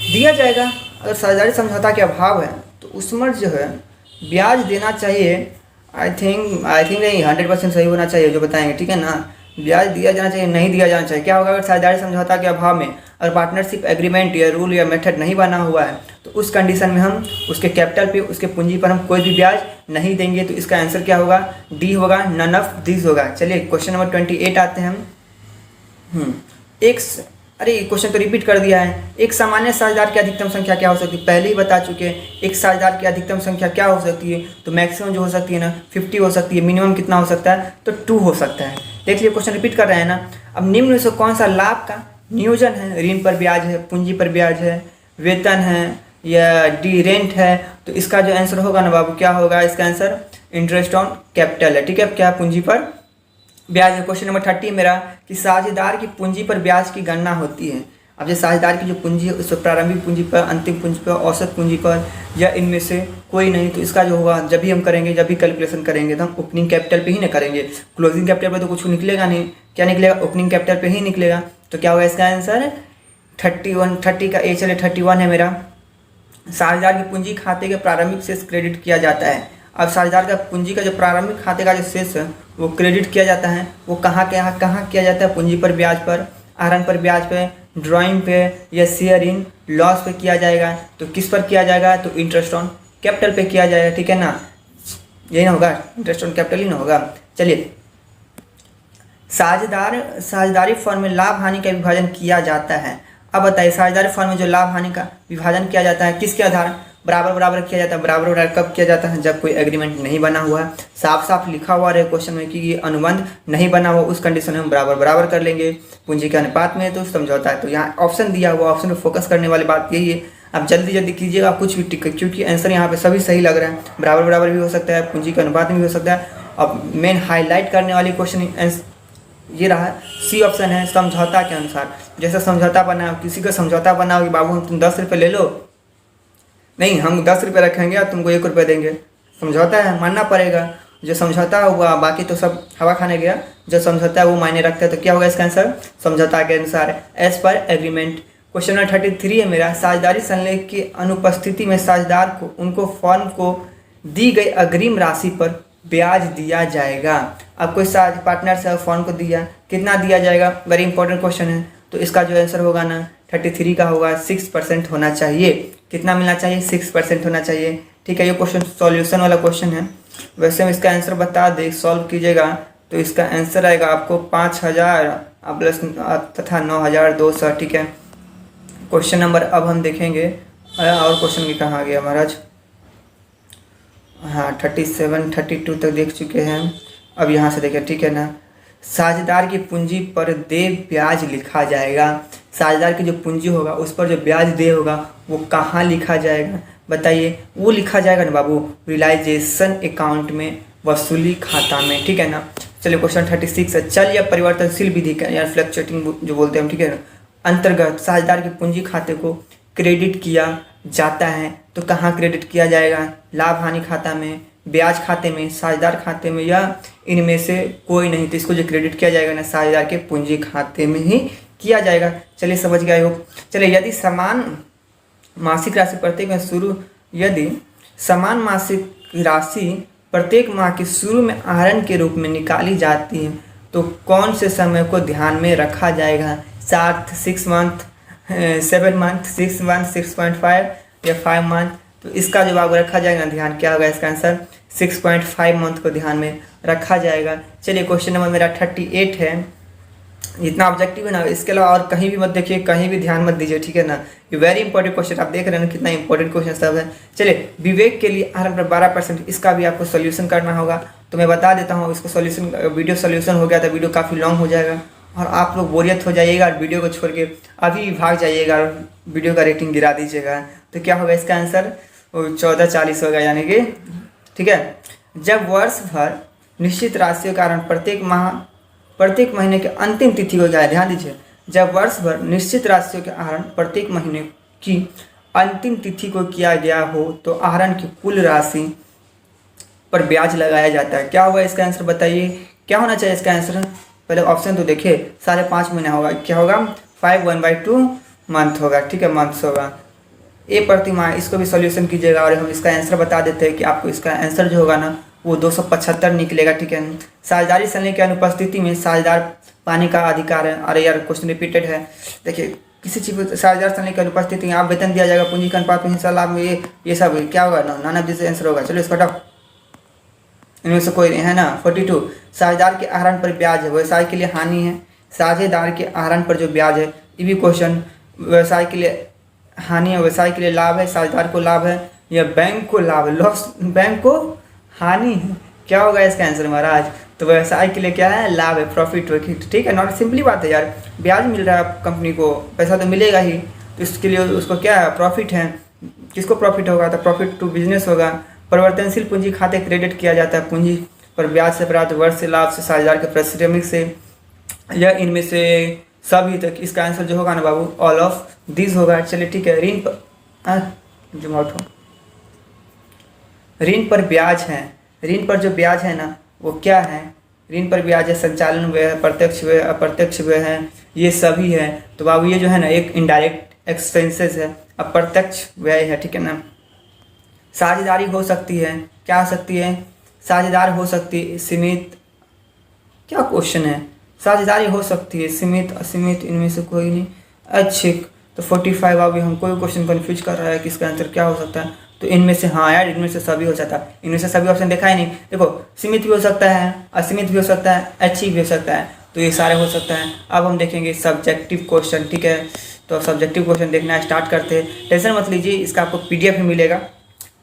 दिया जाएगा। अगर साझेदारी समझौता के अभाव है तो उसमें जो है ब्याज देना चाहिए। आई थिंक नहीं, 100% सही होना चाहिए जो बताएंगे, ठीक है ना। ब्याज दिया जाना चाहिए, नहीं दिया जाना चाहिए। क्या होगा अगर साझेदारी समझौता के अभाव में अगर पार्टनरशिप एग्रीमेंट या रूल या मेथड नहीं बना हुआ है तो उस कंडीशन में हम उसके कैपिटल पे, उसके पूंजी पर हम कोई भी ब्याज नहीं देंगे। तो इसका आंसर क्या होगा, डी होगा, नन ऑफ दिस होगा। चलिए क्वेश्चन नंबर 28 आते हैं हम। अरे क्वेश्चन तो रिपीट कर दिया है। एक सामान्य साझेदार की अधिकतम संख्या क्या हो सकती है, पहले ही बता चुके हैं। एक साझेदार की अधिकतम संख्या क्या हो सकती है, तो मैक्सिमम जो हो सकती है ना 50 हो सकती है। मिनिमम कितना हो सकता है, तो 2 हो सकता है। देख लिए क्वेश्चन रिपीट कर रहे हैं ना। अब निम्न में से कौन सा लाभ का नियोजन है, ऋण पर ब्याज है, पूंजी पर ब्याज है, वेतन है, या डी रेंट है। तो इसका जो आंसर होगा ना बाबू क्या होगा, इसका आंसर इंटरेस्ट ऑन कैपिटल है, ठीक है। क्या पूंजी पर ब्याज है। क्वेश्चन नंबर 30 मेरा कि साझेदार की पूंजी पर ब्याज की गणना होती है। अब जो साझेदार की जो पूंजी है उसमें प्रारंभिक पूंजी पर, अंतिम पूंजी पर, औसत पूंजी पर, या इनमें से कोई नहीं। तो इसका जो होगा जब भी हम करेंगे, जब भी कैलकुलेशन करेंगे तो हम ओपनिंग कैपिटल पे ही ना करेंगे, क्लोजिंग कैपिटल पे तो कुछ निकलेगा नहीं। क्या निकलेगा, ओपनिंग कैपिटल पे ही निकलेगा। तो क्या होगा इसका आंसर 30 का ए। चले 31 है मेरा, साझेदार की पूंजी खाते के प्रारंभिक शेष क्रेडिट किया जाता है। अब साझेदार का पूंजी का जो प्रारंभिक खाते का जो शेष है वो क्रेडिट किया जाता है। वो कहाँ किया जाता है, पूंजी पर ब्याज पर, आहरण पर ब्याज पे, ड्राइंग पे, या शेयर इन लॉस पे किया जाएगा। तो किस पर किया जाएगा, तो इंटरेस्ट ऑन कैपिटल पे किया जाएगा, ठीक है ना। यही ना होगा, इंटरेस्ट ऑन कैपिटल ही ना होगा। चलिए साझेदारी फर्म में लाभ हानि का विभाजन किया जाता है। अब बताइए साझेदारी फर्म में जो लाभ हानि का विभाजन किया जाता है किसके आधार, बराबर किया जाता है। बराबर कब किया जाता है, जब कोई एग्रीमेंट नहीं बना हुआ है। साफ लिखा हुआ रहे क्वेश्चन में कि ये अनुबंध नहीं बना हुआ, उस कंडीशन में हम बराबर कर लेंगे। पूंजी के अनुपात में तो समझौता है। तो यहाँ ऑप्शन दिया हुआ, ऑप्शन में फोकस करने वाली बात यही है। अब जल्दी कीजिएगा, कुछ भी टिक, क्योंकि आंसर यहाँ पे सभी सही लग रहा है। बराबर भी हो सकता है, पूंजी के अनुपात में भी हो सकता है। अब मेन हाईलाइट करने वाली क्वेश्चन ये रहा, सी ऑप्शन है, समझौता के अनुसार। जैसे समझौता बना, किसी का समझौता बना हो कि बाबू तुम 10 रुपये ले लो, नहीं हम 10 रुपये रखेंगे और तुमको 1 रुपये देंगे। समझौता है, मानना पड़ेगा। जो समझौता हुआ बाकी तो सब हवा खाने गया, जो समझौता है वो मायने रखता है। तो क्या होगा इसका आंसर, समझौता के अनुसार, as per agreement. Question number 33 है मेरा, साझेदारी संलेख की अनुपस्थिति में साझेदार को उनको फर्म को दी गई अग्रिम राशि पर ब्याज दिया जाएगा। अब कोई पार्टनर से फॉर्म को दिया, कितना दिया जाएगा, वेरी इंपॉर्टेंट क्वेश्चन है। तो इसका जो आंसर होगा ना 33 का होगा, 6% होना चाहिए। कितना मिलना चाहिए, 6% होना चाहिए। ठीक है, ये क्वेश्चन सॉल्यूशन वाला क्वेश्चन है। वैसे हम इसका आंसर बता दें, सॉल्व कीजिएगा तो इसका आंसर आएगा आपको 5000 प्लस तथा 9200। ठीक है, क्वेश्चन नंबर अब हम देखेंगे। और क्वेश्चन भी कहाँ गया महाराज, हाँ 37 32 तक देख चुके हैं। अब यहाँ से देखिए, ठीक है ना, साझेदार की पूंजी पर देय ब्याज लिखा जाएगा। साझेदार की जो पूंजी होगा उस पर जो ब्याज देय होगा वो कहाँ लिखा जाएगा बताइए। वो लिखा जाएगा ना बाबू रियलाइजेशन अकाउंट में, वसूली खाता में। ठीक है ना, चलिए क्वेश्चन 36 है। चल या परिवर्तनशील विधि का या फ्लक्चुएटिंग जो बोलते हैं हम, ठीक है ना, अंतर्गत साझेदार की पूंजी खाते को क्रेडिट किया जाता है तो कहाँ क्रेडिट किया जाएगा, लाभ हानि खाता में, ब्याज खाते में, साझेदार खाते में, या इनमें से कोई नहीं। तो इसको जो क्रेडिट किया जाएगा ना साझेदार के पूंजी खाते में ही किया जाएगा। चलिए समझ गए हो। चलिए यदि समान मासिक राशि प्रत्येक में शुरू यदि समान मासिक राशि प्रत्येक माह के शुरू में आहरण के रूप में निकाली जाती है तो कौन से समय को ध्यान में रखा जाएगा, 6 मंथ, 7 मंथ, 6 मंथ, 6.5 या 5 मंथ। तो इसका जवाब रखा जाएगा ध्यान, क्या होगा इसका आंसर, 6.5 मंथ को ध्यान में रखा जाएगा। चलिए क्वेश्चन नंबर मेरा 38 है। इतना ऑब्जेक्टिव है ना, इसके अलावा और कहीं भी मत देखिए, कहीं भी ध्यान मत दीजिए। ठीक है ना, ये वेरी इंपॉर्टेंट क्वेश्चन, आप देख रहे हैं ना कितना इंपॉर्टेंट क्वेश्चन सब है। चलिए विवेक के लिए आहरण पर 12%, इसका भी आपको सोल्यूशन करना होगा। तो मैं बता देता हूँ इसको सोल्यूशन, वीडियो सोल्यूशन हो गया तो वीडियो काफ़ी लॉन्ग हो जाएगा और आप लोग बोरियत हो जाइएगा और वीडियो को छोड़ के अभी भाग जाइएगा और वीडियो का रेटिंग गिरा दीजिएगा। तो क्या होगा इसका आंसर, 1440 होगा यानी कि। ठीक है, जब वर्ष भर निश्चित राशियों का आहरण प्रत्येक महीने के अंतिम तिथि को क्या, ध्यान दीजिए, जब वर्ष भर निश्चित राशियों के आहरण प्रत्येक महीने की अंतिम तिथि को किया गया हो तो आहरण की कुल राशि पर ब्याज लगाया जाता है। क्या होगा इसका आंसर बताइए, क्या होना चाहिए इसका आंसर। पहले ऑप्शन तो देखिए, 5.5 महीना होगा, क्या होगा 5/1/2 मंथ होगा। ठीक है, मंथ्स होगा। ए प्रति माह, इसको भी सॉल्यूशन कीजिएगा और हम इसका आंसर बता देते हैं कि आपको इसका आंसर जो होगा ना वो 275 निकलेगा। ठीक है, साझेदारी सलने की अनुपस्थिति में साझेदार पाने का अधिकार है। अरे यार क्वेश्चन रिपीटेड है, देखिए किसी चीज साझेदार सलने की अनुपस्थिति में आप वेतन दिया जाएगा, पूंजी का अनुपात में हिस्सा लाभ में, ये सब क्या होगा ना, नाना जैसे आंसर होगा। चलो इसका हटाओ, इनमें से कोई नहीं है ना। 42 साझेदार के आहरण पर ब्याज है, व्यवसाय के लिए हानि है। साझेदार के आहरण पर जो ब्याज है, ये भी क्वेश्चन, व्यवसाय के लिए हानि है, व्यवसाय के लिए लाभ है, साझेदार को लाभ है या बैंक को लाभ है, लॉस बैंक को हानि है। क्या होगा इसका आंसर महाराज, तो व्यवसाय के लिए क्या है, लाभ है, प्रॉफिट हो। ठीक है, नॉट सिंपली बात है यार, ब्याज मिल रहा है कंपनी को, पैसा तो मिलेगा ही, तो इसके लिए उसको क्या है, प्रॉफिट है। किसको प्रॉफिट होगा, तो प्रॉफिट टू बिजनेस होगा। परिवर्तनशील पूंजी खाते क्रेडिट किया जाता है पूंजी पर ब्याज से प्राप्त वर्ष से लाभ से साझेदार के पारिश्रमिक से या इनमें से सभी तक। इसका आंसर जो होगा ना बाबू ऑल ऑफ दिस होगा। चलिए ठीक है, ऋण पर ब्याज है, ऋण पर जो ब्याज है ना वो क्या है, ऋण पर ब्याज है, संचालन व्यय है, प्रत्यक्ष व्यय, अप्रत्यक्ष व्यय है, ये सभी है। तो बाबू ये जो है ना एक इनडायरेक्ट एक्सपेंसेस है, अप्रत्यक्ष व्यय है। ठीक है ना, साझेदारी हो सकती है, क्या हो सकती है, साझेदार हो सकती है, सीमित, क्या क्वेश्चन है, साझेदारी हो सकती है, सीमित, असीमित, इनमें से कोई नहीं। अच्छे, तो 45 अभी हमको भी क्वेश्चन कन्फ्यूज कर रहा है कि इसका आंसर क्या हो सकता है। तो इनमें से, हाँ यार इनमें से सभी हो सकता है, इनमें से सभी ऑप्शन देखा ही नहीं। देखो सीमित भी हो सकता है, असीमित भी हो सकता है, अच्छी भी हो सकता है, तो ये सारे हो सकता है। अब हम देखेंगे सब्जेक्टिव क्वेश्चन। ठीक है, तो सब्जेक्टिव क्वेश्चन देखना स्टार्ट करते हैं। टेंशन मत लीजिए, इसका आपको PDF भी मिलेगा,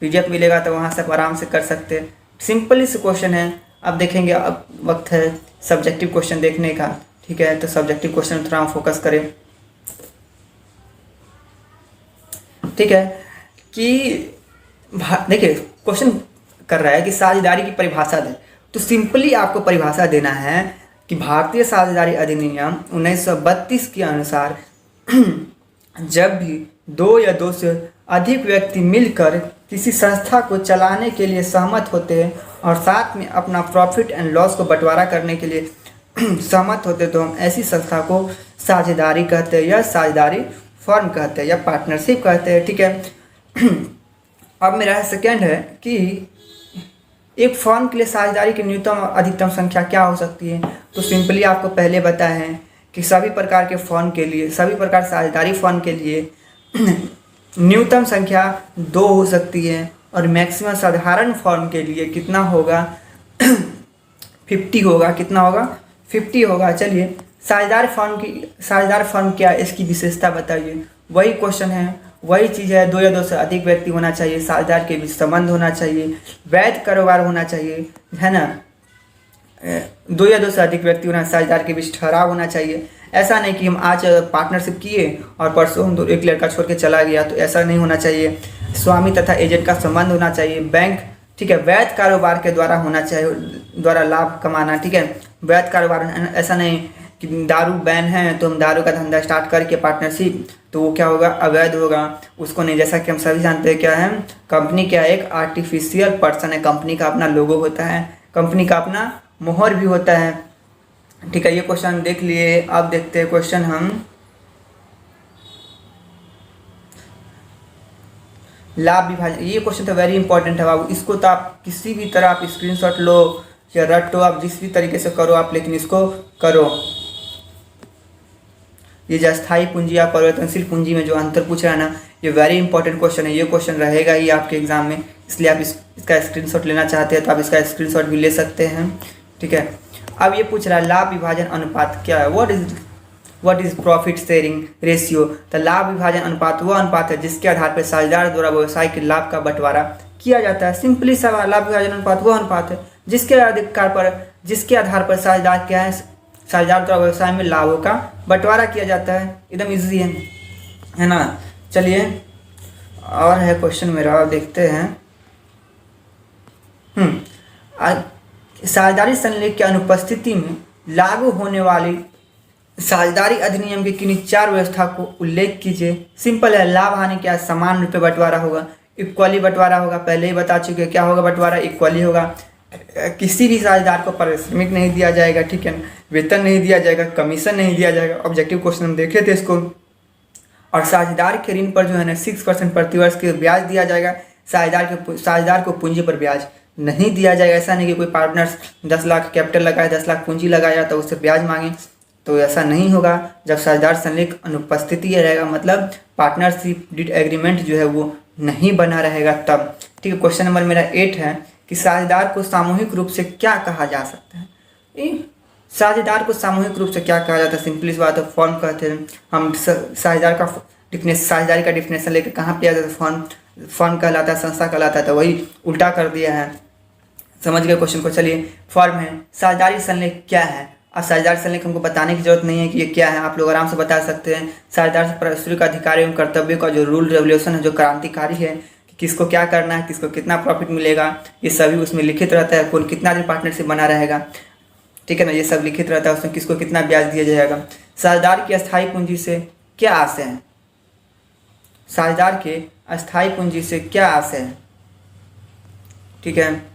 PDF मिलेगा तो वहाँ से आप आराम से कर सकते हैं। सिंपल इस क्वेश्चन है। अब देखेंगे, अब वक्त है सब्जेक्टिव क्वेश्चन देखने का। ठीक है, तो सब्जेक्टिव क्वेश्चन थोड़ा हम फोकस करें। ठीक है, कि देखिए क्वेश्चन कर रहा है कि साझेदारी की परिभाषा दे, तो सिंपली आपको परिभाषा देना है कि भारतीय साझेदारी अधिनियम 1932 के अनुसार जब भी 2 या 2 से अधिक व्यक्ति मिलकर किसी संस्था को चलाने के लिए सहमत होते हैं और साथ में अपना प्रॉफिट एंड लॉस को बंटवारा करने के लिए सहमत होते हैं तो हम ऐसी संस्था को साझेदारी कहते हैं या साझेदारी फर्म कहते हैं या पार्टनरशिप कहते हैं। ठीक है, अब मेरा सेकंड है कि एक फर्म के लिए साझेदारी की न्यूनतम और अधिकतम संख्या क्या हो सकती है? तो सिंपली आपको पहले बताया है कि सभी प्रकार के फर्म के लिए, सभी प्रकार साझेदारी फर्म के लिए न्यूनतम संख्या 2 हो सकती है और मैक्सिमम साधारण फर्म के लिए कितना होगा 50 होगा। कितना होगा? 50 होगा। चलिए, साझेदार फर्म क्या है, इसकी विशेषता बताइए। वही क्वेश्चन है, वही चीज़ है, 2 या 2 से अधिक व्यक्ति होना चाहिए, साझेदार के बीच संबंध होना चाहिए, वैध कारोबार होना चाहिए, है ना। 2 या 2 से अधिक व्यक्ति होना, साझेदार के बीच ठहराव होना चाहिए। ऐसा नहीं कि हम आज पार्टनरशिप किए और परसों हम एक लड़का छोड़ के चला गया, तो ऐसा नहीं होना चाहिए। स्वामी तथा एजेंट का संबंध होना चाहिए। बैंक, ठीक है, वैध कारोबार के द्वारा होना चाहिए, द्वारा लाभ कमाना, ठीक है, वैध कारोबार। ऐसा नहीं कि दारू बैन है तो हम दारू का धंधा स्टार्ट करके पार्टनरशिप, तो वो क्या होगा? अवैध होगा। उसको नहीं। जैसा कि हम सभी जानते हैं क्या है, कंपनी क्या है? एक आर्टिफिशियल पर्सन है। कंपनी का अपना लोगो होता है, कंपनी का अपना मोहर भी होता है, ठीक है। ये क्वेश्चन देख लिए। अब देखते हैं क्वेश्चन हम लाभ विभाजन। ये क्वेश्चन तो वेरी इंपॉर्टेंट है बाबू। इसको तो आप किसी भी तरह आप स्क्रीनशॉट लो या रटो, आप जिस भी तरीके से करो आप, लेकिन इसको करो। ये जो स्थायी पूंजी या परिवर्तनशील पूंजी में जो अंतर पूछ रहा है ना, ये वेरी इंपॉर्टेंट क्वेश्चन है। ये क्वेश्चन रहेगा ही आपके एग्जाम में, इसलिए आप इसका स्क्रीनशॉट लेना चाहते हैं तो आप इसका स्क्रीनशॉट भी ले सकते हैं, ठीक है। अब ये पूछ रहा है लाभ विभाजन अनुपात क्या है? What is profit sharing ratio? तो लाभ विभाजन अनुपात वह अनुपात है जिसके आधार पर साझेदार द्वारा व्यवसाय के लाभ का बंटवारा किया जाता है। सिंपली सवाल, लाभ विभाजन अनुपात वह अनुपात है जिसके आधार पर साझेदार क्या है, साझेदार द्वारा व्यवसाय में लाभों का बंटवारा किया जाता है। एकदम इजी है ना। चलिए, और है क्वेश्चन मेरा, देखते हैं। साझेदारी संलेख की अनुपस्थिति में लागू होने वाली साझेदारी अधिनियम की किन्हीं 4 व्यवस्था को उल्लेख कीजिए। सिंपल है, लाभ हानि क्या? समान रूप में बंटवारा होगा, इक्वली बंटवारा होगा। पहले ही बता चुके क्या होगा बंटवारा? इक्वली होगा। किसी भी साझेदार को पारिश्रमिक नहीं दिया जाएगा, ठीक है, वेतन नहीं दिया जाएगा, कमीशन नहीं दिया जाएगा। ऑब्जेक्टिव क्वेश्चन हम देखे थे इसको। और साझेदार के ऋण पर जो है ना 6% प्रतिवर्ष के ब्याज दिया जाएगा। साझेदार को पूंजी पर ब्याज नहीं दिया जाएगा। ऐसा नहीं कि कोई पार्टनर्स 10 लाख कैपिटल लगाए, 10 लाख पूंजी लगाया तो उससे ब्याज मांगे, तो ऐसा नहीं होगा। जब साझेदार संलेख अनुपस्थिति रहेगा, मतलब पार्टनरशिप डीड एग्रीमेंट जो है वो नहीं बना रहेगा तब, ठीक है। क्वेश्चन नंबर मेरा 8 है कि साझेदार को सामूहिक रूप से क्या कहा जा सकता है? साझेदार को सामूहिक रूप से क्या कहा जाता है? सिंपली बात है, फॉर्म कहते हैं हम। साझेदारी का डिफिनेशन लेकर कहाँ पे आ जाता है? फॉर्म कहलाता है, संस्था कहलाता है, तो वही उल्टा कर दिया है। समझ गए क्वेश्चन को। चलिए, फॉर्म है, साझेदारी संलेख क्या है? अब साझेदारी संलेख हमको बताने की जरूरत नहीं है कि ये क्या है, आप लोग आराम से बता सकते हैं। साझेदार से पारिश्रमिक अधिकार एवं कर्तव्य का जो रूल रेगुलेशन है, जो क्रांतिकारी है, कि किसको क्या करना है, किसको कितना प्रॉफिट मिलेगा, ये सभी उसमें लिखित रहता है। कौन कितना दिन पार्टनरशिप बना रहेगा, ठीक है ना, ये सब लिखित रहता है। उसमें किसको कितना ब्याज दिया जाएगा। साझेदार की अस्थायी पूंजी से क्या आशय है? साझेदार के अस्थायी पूंजी से क्या आशय है, ठीक है।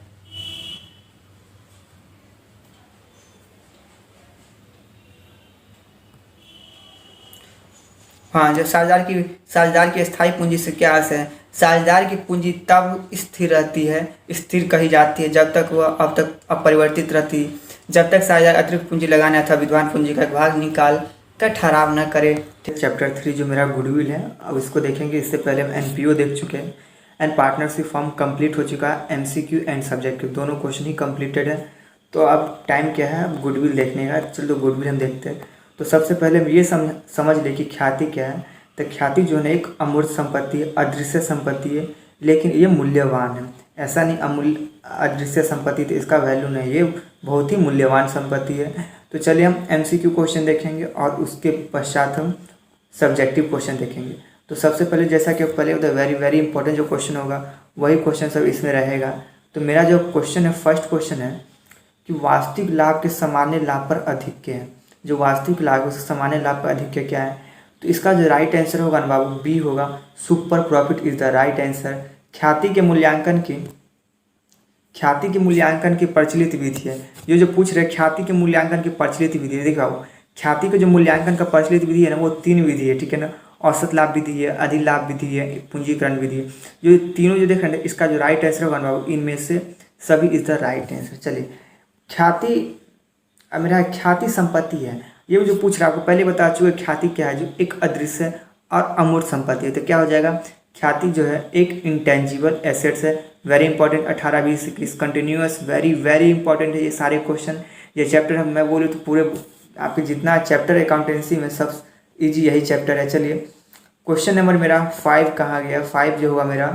हाँ, जो साझेदार की अस्थायी पूंजी से क्या आशय है? साझेदार की पूंजी तब स्थिर रहती है, स्थिर कही जाती है, जब तक वह अब तक अपरिवर्तित रहती है, जब तक साझेदार अतिरिक्त पूंजी लगाने अथवा विद्वान पूंजी का भाग निकाल का ठहराव न करे। चैप्टर 3 जो मेरा गुडविल है, अब इसको देखेंगे। इससे पहले हम एनपीओ देख चुके हैं एंड पार्टनरशिप फॉर्म कंप्लीट हो चुका है। एमसीक्यू एंड सब्जेक्टिव दोनों क्वेश्चन ही कंप्लीटेड है। तो अब टाइम क्या है, अब गुडविल देखने का। चलो गुडविल हम देखते हैं। तो सबसे पहले हम ये समझ लें कि ख्याति क्या है। तो ख्याति जो है एक अमूर्त संपत्ति है, अदृश्य संपत्ति है, लेकिन ये मूल्यवान है। ऐसा नहीं अमूल्य अदृश्य संपत्ति तो इसका वैल्यू नहीं, ये बहुत ही मूल्यवान संपत्ति है। तो चलिए हम एमसीक्यू क्वेश्चन देखेंगे और उसके पश्चात हम सब्जेक्टिव क्वेश्चन देखेंगे। तो सबसे पहले जैसा कि पहले वेरी वेरी इंपॉर्टेंट जो क्वेश्चन होगा वही क्वेश्चन सब इसमें रहेगा। तो मेरा जो क्वेश्चन है, फर्स्ट क्वेश्चन है कि वास्तविक लाभ के सामान्य लाभ पर अधिक है। जो वास्तविक लाभ है उसके सामान्य लाभ पर अधिक क्या है? तो इसका जो राइट आंसर होगा ना बाबू, बी होगा, super profit is the right answer. ख्याति के मूल्यांकन की प्रचलित विधि है। ये जो पूछ रहे ख्याति के मूल्यांकन की प्रचलित विधि, देखो ख्याति के जो मूल्यांकन का प्रचलित विधि है ना, वो 3 विधि है, ठीक है ना। औसत लाभ विधि है, अधिलाभ विधि है, पूंजीकरण विधि है। जो तीनों जो देख रहे हैं, इसका जो राइट आंसर होगा ना बाबू, इनमें से सभी इज द राइट आंसर। चलिए ख्याति, अब मेरा ख्याति संपत्ति है, ये जो पूछ रहा है आपको पहले बता चुके ख्याति क्या है, जो एक अदृश्य और अमूर्त संपत्ति है। तो क्या हो जाएगा, ख्याति जो है एक इंटेंजिबल एसेट्स है। Very important, 18 20 21 continuous, very very important है ये सारे क्वेश्चन। ये चैप्टर हम मैं बोलूँ तो पूरे आपके जितना चैप्टर अकाउंटेंसी में सब इजी यही चैप्टर है। चलिए क्वेश्चन नंबर मेरा 5 कहाँ गया, 5 जो होगा मेरा,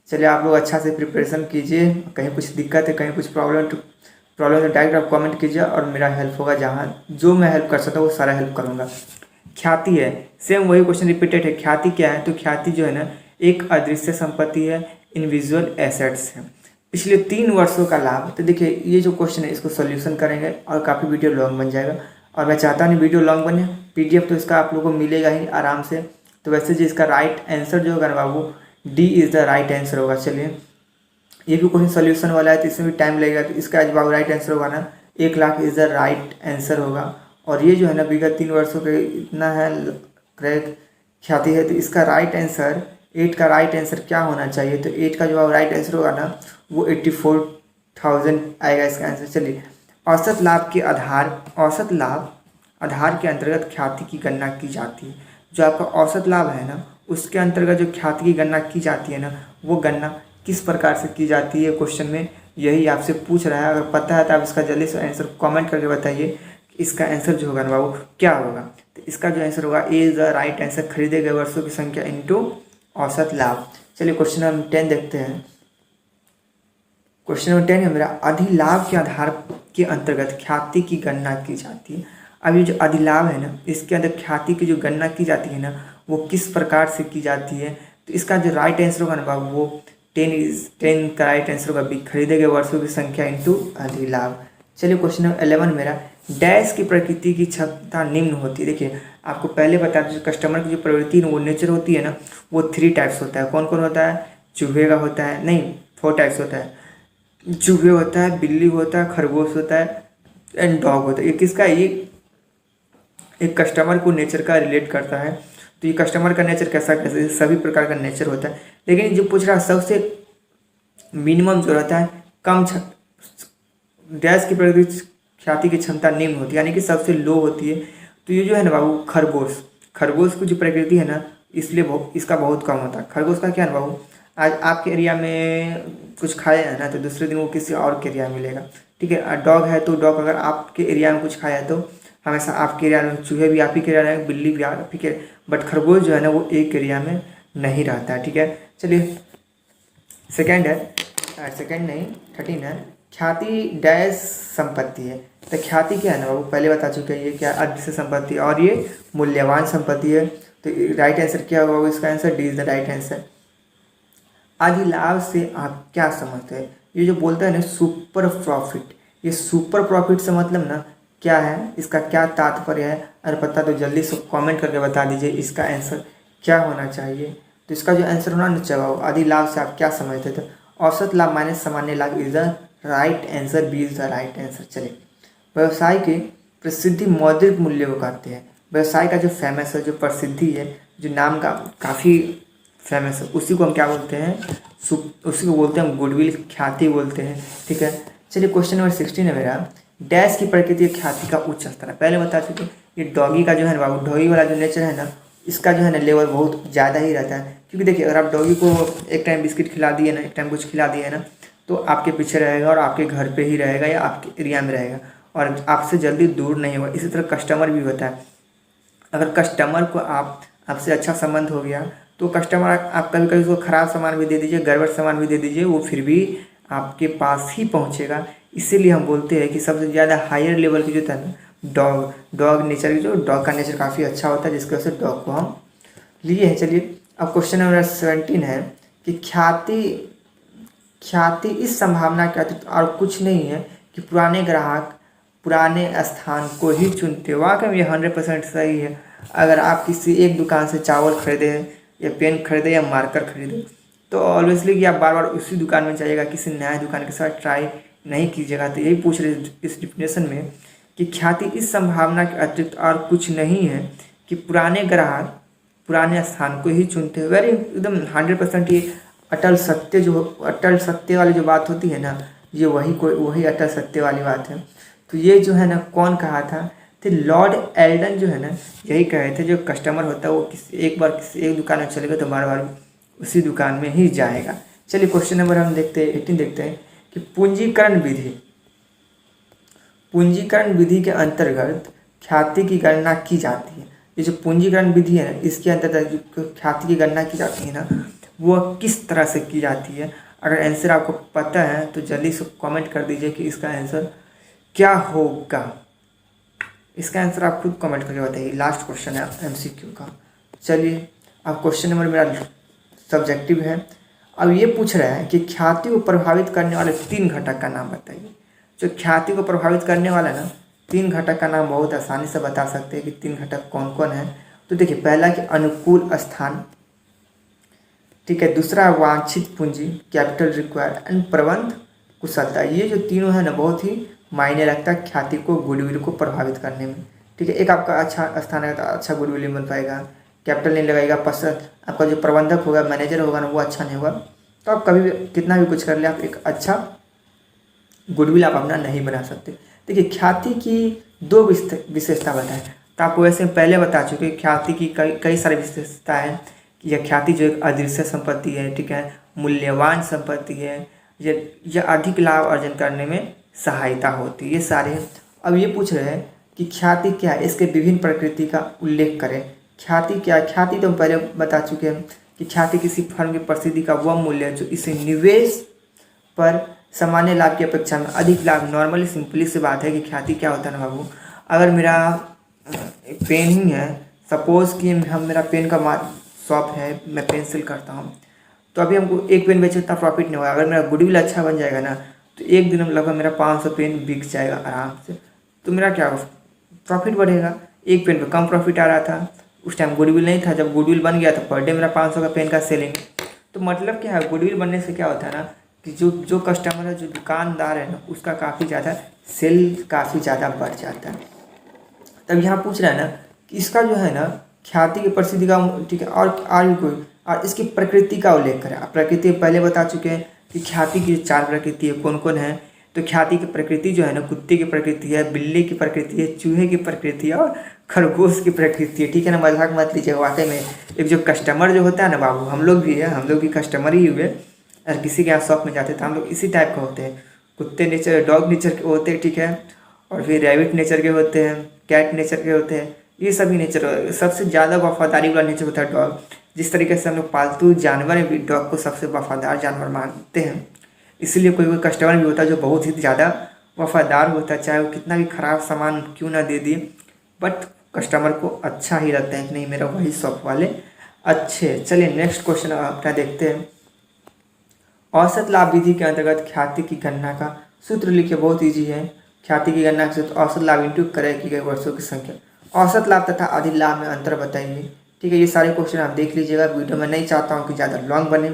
चलिए आप लोग अच्छा से प्रिपरेशन कीजिए, कहीं कुछ दिक्कत है कहीं कुछ प्रॉब्लम तो डायरेक्ट आप कमेंट कीजिए और मेरा हेल्प होगा, जहाँ जो मैं हेल्प कर सकता हूँ वो सारा हेल्प करूँगा। ख्याति है, सेम वही क्वेश्चन रिपीटेड है। ख्याति क्या है, तो ख्याति जो है ना एक अदृश्य संपत्ति है, इनविजुअल एसेट्स है। पिछले 3 वर्षों का लाभ। तो देखिए ये जो क्वेश्चन है इसको सॉल्यूशन करेंगे और काफ़ी वीडियो लॉन्ग बन जाएगा, और मैं चाहता नहीं वीडियो लॉन्ग बने, पीडीएफ तो इसका आप लोगों को मिलेगा ही आराम से। तो वैसे जो इसका राइट आंसर जो होगा ना बाबू, D is the right answer होगा। चलिए ये भी क्वेश्चन सॉल्यूशन वाला है तो इसमें भी टाइम लगेगा, तो इसका जो बाबू राइट आंसर होगा ना 1 lakh is the right answer होगा। और ये जो है ना विगत 3 वर्षों के इतना है ख्याति है, तो इसका राइट आंसर 8 का राइट आंसर क्या होना चाहिए, तो 8 का जो राइट आंसर होगा ना वो 84,000 आएगा इसका आंसर। चलिए औसत लाभ के औसत लाभ आधार के अंतर्गत ख्याति की गणना की जाती है। जो आपका औसत लाभ है ना उसके अंतर्गत जो ख्याति की गणना की जाती है ना, वो गणना किस प्रकार से की जाती है, क्वेश्चन में यही आपसे पूछ रहा है। अगर पता है तो आप इसका जल्दी से आंसर कमेंट करके बताइए कि इसका आंसर जो होगा ना बाबू क्या होगा। तो इसका जो आंसर होगा ए इज द राइट आंसर, खरीदे गए वर्षों की संख्या इंटू औसत लाभ। चलिए क्वेश्चन नंबर 10 देखते हैं। क्वेश्चन नंबर 10 है मेरा, अधिलाभ के आधार के अंतर्गत ख्याति की गणना की जाती है। अब ये जो अधिलाभ है ना इसके अंदर ख्याति की जो गणना की जाती है ना वो किस प्रकार से की जाती है, तो इसका जो राइट आंसर होगा ना बाबू वो 10 का राइट आंसर होगा बी, खरीदे गए वर्षों की संख्या इंटू अधिलाभ। चलिए क्वेश्चन नंबर 11 मेरा, डैश की प्रकृति की क्षमता निम्न होती है। देखिए आपको पहले बता दीजिए कस्टमर की जो प्रवृत्ति है वो नेचर होती है ना वो 3 टाइप्स होता है। कौन कौन होता है, चूहे का होता है, नहीं 4 टाइप्स होता है, चूहे होता है, बिल्ली होता है, खरगोश होता है एंड डॉग होता है। ये किसका, ये एक कस्टमर को नेचर का रिलेट करता है। तो ये कस्टमर का नेचर कैसा कैसे सभी प्रकार का नेचर होता है, लेकिन जो पूछ रहा है सबसे मिनिमम जो रहता है कम डैश की प्रकृति ख्याति की क्षमता निम्न होती है, यानी कि सबसे लो होती है। तो ये जो है ना बाबू खरगोश की जो प्रकृति है ना इसलिए इसका बहुत कम होता है। खरगोश का क्या है बाबू, आज आपके एरिया में कुछ खाया है ना तो दूसरे दिन वो किसी और के एरिया में मिलेगा, ठीक है। डॉग है तो डॉग अगर आपके एरिया में कुछ खाया है तो हमेशा आपके एरिया में, चूहे भी आप ही के एरिया में, बिल्ली भी आप ही के, बट खरगोश जो है ना वो एक एरिया में नहीं रहता है, ठीक है। चलिए सेकंड है, सेकंड नहीं 13 है, ख्याति डैश संपत्ति है। तो ख्याति क्या है ना बाबू पहले बता चुके हैं, ये क्या अदृश्य संपत्ति और ये मूल्यवान संपत्ति है। तो राइट आंसर क्या होगा, इसका answer D is the right answer. अधिलाभ से आप क्या समझते हैं, ये जो बोलते हैं ना सुपर प्रॉफिट, ये सुपर प्रॉफिट से मतलब ना क्या है, इसका क्या तात्पर्य है, अगर पता तो जल्दी से कमेंट करके बता दीजिए इसका आंसर क्या होना चाहिए। तो इसका जो आंसर होना चाहिए अधिलाभ से आप क्या समझते थे, औसत लाभ माइनस सामान्य लाभ is the right answer, B is the right answer. चलिए व्यवसाय के प्रसिद्धि मौद्रिक मूल्य को कहते हैं। व्यवसाय का जो फेमस है, जो प्रसिद्धि है, जो नाम का काफ़ी फेमस है, उसी को हम क्या बोलते हैं, उसी को बोलते हैं गुडविल, ख्याति बोलते हैं, ठीक है। चलिए क्वेश्चन नंबर 16 है मेरा, डैश की प्रकृति ख्याति का उच्च स्तर है। पहले बता चुके ये डॉगी का जो है ना बाबू, डॉगी वाला जो नेचर है ना इसका जो है ना लेवल बहुत ज़्यादा ही रहता है, क्योंकि देखिए अगर आप डॉगी को एक टाइम बिस्किट खिला दिए ना, एक टाइम कुछ खिला दिए ना तो आपके पीछे रहेगा और आपके घर पे ही रहेगा या आपके एरिया में रहेगा और आपसे जल्दी दूर नहीं होगा। इसी तरह कस्टमर भी होता है, अगर कस्टमर को आपसे अच्छा संबंध हो गया तो कस्टमर आप कभी कभी उसको ख़राब सामान भी दे दीजिए, गड़बड़ सामान भी दे दीजिए, वो फिर भी आपके पास ही पहुंचेगा। इसीलिए हम बोलते हैं कि सबसे ज़्यादा हायर लेवल की जो था ना डॉग नेचर की, जो डॉग का नेचर काफ़ी अच्छा होता है जिसकी वजह से डॉग को हम लिए हैं। चलिए अब क्वेश्चन नंबर 17 है कि ख्याति इस संभावना के अतिरिक्त और कुछ नहीं है कि पुराने ग्राहक पुराने स्थान को ही चुनते। वाकई में ये 100% सही है। अगर आप किसी एक दुकान से चावल खरीदे या पेन खरीदे या मार्कर खरीदे तो ऑब्वियसली कि आप बार बार उसी दुकान में जाइएगा, किसी नए दुकान के साथ ट्राई नहीं कीजिएगा। तो यही पूछ रहे इस डिफिनेशन में कि ख्याति इस संभावना के अतिरिक्त और कुछ नहीं है कि पुराने ग्राहक पुराने स्थान को ही चुनते हैं। वेरी एकदम 100% ये अटल सत्य वाली जो बात होती है ना, ये वही अटल सत्य वाली बात है। तो ये जो है ना कौन कहा था, तो लॉर्ड एल्डन जो है ना यही कहे थे, जो कस्टमर होता है वो एक दुकान में चलेगा तो बार बार उसी दुकान में ही जाएगा। चलिए क्वेश्चन नंबर हम 18 देखते हैं कि पूंजीकरण विधि के अंतर्गत ख्याति की गणना की जाती है। ये जो पूंजीकरण विधि है ना, इसके अंतर्गत जो ख्याति की गणना की जाती है ना, वो किस तरह से की जाती है। अगर आंसर आपको पता है तो जल्दी से कमेंट कर दीजिए कि इसका आंसर क्या होगा। इसका आंसर आप खुद कमेंट करके बताइए। लास्ट क्वेश्चन है MCQ का। चलिए अब क्वेश्चन नंबर मेरा सब्जेक्टिव है। अब ये पूछ रहा है कि ख्याति को प्रभावित करने वाले 3 घटक का नाम बताइए। जो ख्याति को प्रभावित करने वाला ना 3 घटक का नाम बहुत आसानी से बता सकते हैं कि 3 घटक कौन कौन है। तो देखिए, पहला कि अनुकूल स्थान, ठीक है। दूसरा वांछित पूंजी, कैपिटल रिक्वायर, एंड प्रबंध कुशलता। ये जो तीनों है ना बहुत ही मायने रखता है ख्याति को, गुडविल को प्रभावित करने में, ठीक है। एक आपका अच्छा स्थान है तो अच्छा गुडविल नहीं बन पाएगा, कैपिटल नहीं लगाएगा, आपका जो प्रबंधक होगा, मैनेजर होगा ना, वो अच्छा नहीं होगा, तो आप कभी भी कितना भी कुछ कर ले, आप एक अच्छा गुडविल आप अपना नहीं बना सकते। देखिए, ख्याति की 2 विशेषता बताएं। तो आपको वैसे पहले बता चुके, ख्याति की कई सारी विशेषता है कि यह ख्याति जो एक अदृश्य संपत्ति है, ठीक है, मूल्यवान संपत्ति है, यह अधिक लाभ अर्जन करने में सहायता होती है, ये सारे हैं। अब ये पूछ रहे हैं कि ख्याति क्या है, इसके विभिन्न प्रकृति का उल्लेख करें। ख्याति क्या है? ख्याति तो हम पहले बता चुके हैं कि ख्याति किसी फर्म की प्रसिद्धि का वह मूल्य है जो इसे निवेश पर सामान्य लाभ की अपेक्षा में अधिक लाभ। नॉर्मली सिंपली सी बात है कि ख्याति क्या होता है ना बाबू, अगर मेरा पेन ही है, सपोज कि मेरा पेन का शॉप है, मैं पेंसिल करता हूँ, तो अभी हमको एक पेन बेचे उतना प्रॉफिट नहीं होगा। अगर मेरा गुडविल अच्छा बन जाएगा ना, तो एक दिन में लगभग मेरा 500 पेन बिक जाएगा आराम से, तो मेरा क्या प्रॉफिट बढ़ेगा। एक पेन पे कम प्रॉफिट आ रहा था, उस टाइम गुडविल नहीं था। जब गुडविल बन गया तो पर डे मेरा 500 का पेन का सेलिंग। तो मतलब क्या है, गुडविल बनने से क्या होता है ना कि जो कस्टमर है, जो दुकानदार है ना, उसका काफ़ी ज़्यादा सेल काफ़ी ज़्यादा बढ़ जाता है। तब यहाँ पूछ रहा है ना कि इसका जो है ना ख्याति की प्रसिद्धि का, ठीक है, और भी कोई, और इसकी प्रकृति का उल्लेख करें। प्रकृति पहले बता चुके हैं कि ख्याति की 4 प्रकृति है, कौन कौन है। तो ख्याति की प्रकृति जो है ना, कुत्ते की प्रकृति है, बिल्ली की प्रकृति है, चूहे की प्रकृति है और खरगोश की प्रकृति है, ठीक है ना। मजाक मत लीजिएगा, वाकई में एक जो कस्टमर जो होता है ना बाबू, हम लोग भी कस्टमर ही हुए। अगर किसी के यहाँ शॉप में जाते तो हम लोग इसी टाइप का होते हैं। कुत्ते नेचर, डॉग नेचर के होते हैं, ठीक है, और फिर रैबिट नेचर के होते हैं, कैट नेचर के होते हैं, ये सभी नेचर। सबसे ज़्यादा वफादारी वाला नेचर होता है डॉग। जिस तरीके से हम लोग पालतू जानवर में भी डॉग को सबसे वफादार जानवर मानते हैं, इसलिए कोई कस्टमर भी होता है जो बहुत ही ज़्यादा वफादार होता है, चाहे वो कितना भी ख़राब सामान क्यों ना दे दिए, बट कस्टमर को अच्छा ही लगता है कि नहीं मेरा वही शॉप वाले अच्छे। चलिए नेक्स्ट क्वेश्चन अपना देखते हैं। औसत लाभ विधि के अंतर्गत ख्याति की गणना का सूत्र लिखिए। बहुत ईजी है। ख्याति की गणना के सूत्र औसत लाभ इंटू करें की गई वर्षों की संख्या। औसत लाभ तथा अधिक लाभ में अंतर बताइए, ठीक है। ये सारे क्वेश्चन आप देख लीजिएगा। वीडियो में नहीं चाहता हूँ कि ज़्यादा लॉन्ग बने।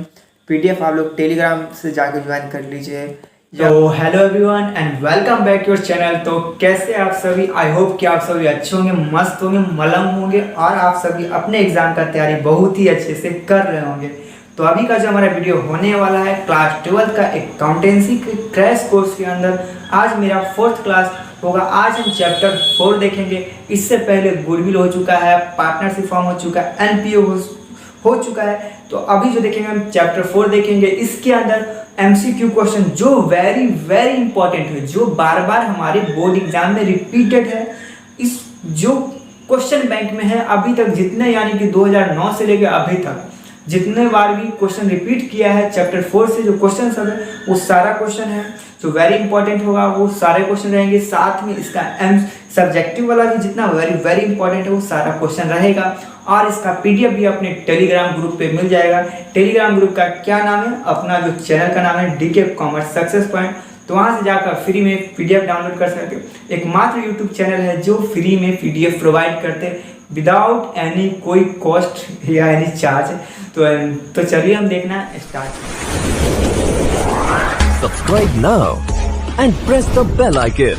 PDF आप लोग टेलीग्राम से जाकर ज्वाइन कर लीजिए। तो hello everyone and welcome back your channel. तो कैसे आप सभी, आई होप कि आप सभी अच्छे होंगे, मस्त होंगे, मलम होंगे और आप सभी अपने एग्जाम का तैयारी बहुत ही अच्छे से कर रहे होंगे। तो अभी का जो हमारा वीडियो होने वाला है क्लास 12 का अकाउंटेंसी के क्रैश कोर्स के अंदर, आज मेरा 4th क्लास होगा। आज हम चैप्टर 4 देखेंगे। इससे पहले गुडविल हो चुका है, पार्टनरशिप फॉर्म हो चुका है, NPO हो चुका है। तो अभी जो देखेंगे हम चैप्टर 4 देखेंगे। इसके अंदर MCQ क्वेश्चन जो वेरी वेरी इंपॉर्टेंट है, जो बार बार हमारे बोर्ड एग्जाम में रिपीटेड है, इस जो क्वेश्चन बैंक में है अभी तक जितने, यानी कि 2009 से लेकर अभी तक जितने बार भी क्वेश्चन रिपीट किया है चैप्टर 4 से, जो क्वेश्चन सब है वो सारा क्वेश्चन है जो वेरी इंपॉर्टेंट होगा, वो सारे क्वेश्चन रहेंगे। साथ में इसका सब्जेक्टिव वाला भी जितना वेरी वेरी इंपॉर्टेंट है वो सारा क्वेश्चन रहेगा। और इसका PDF भी अपने टेलीग्राम ग्रुप पे मिल जाएगा। टेलीग्राम ग्रुप का क्या नाम है, अपना जो चैनल का नाम है DK कॉमर्स सक्सेस पॉइंट। तो वहाँ से जाकर फ्री में PDF डाउनलोड कर सकते हो। एकमात्र यूट्यूब चैनल है जो फ्री में PDF प्रोवाइड करते हैं विदाउट एनी कोई कॉस्ट या एनी चार्ज। तो चलिए हम देखना start. Subscribe now and press the bell icon.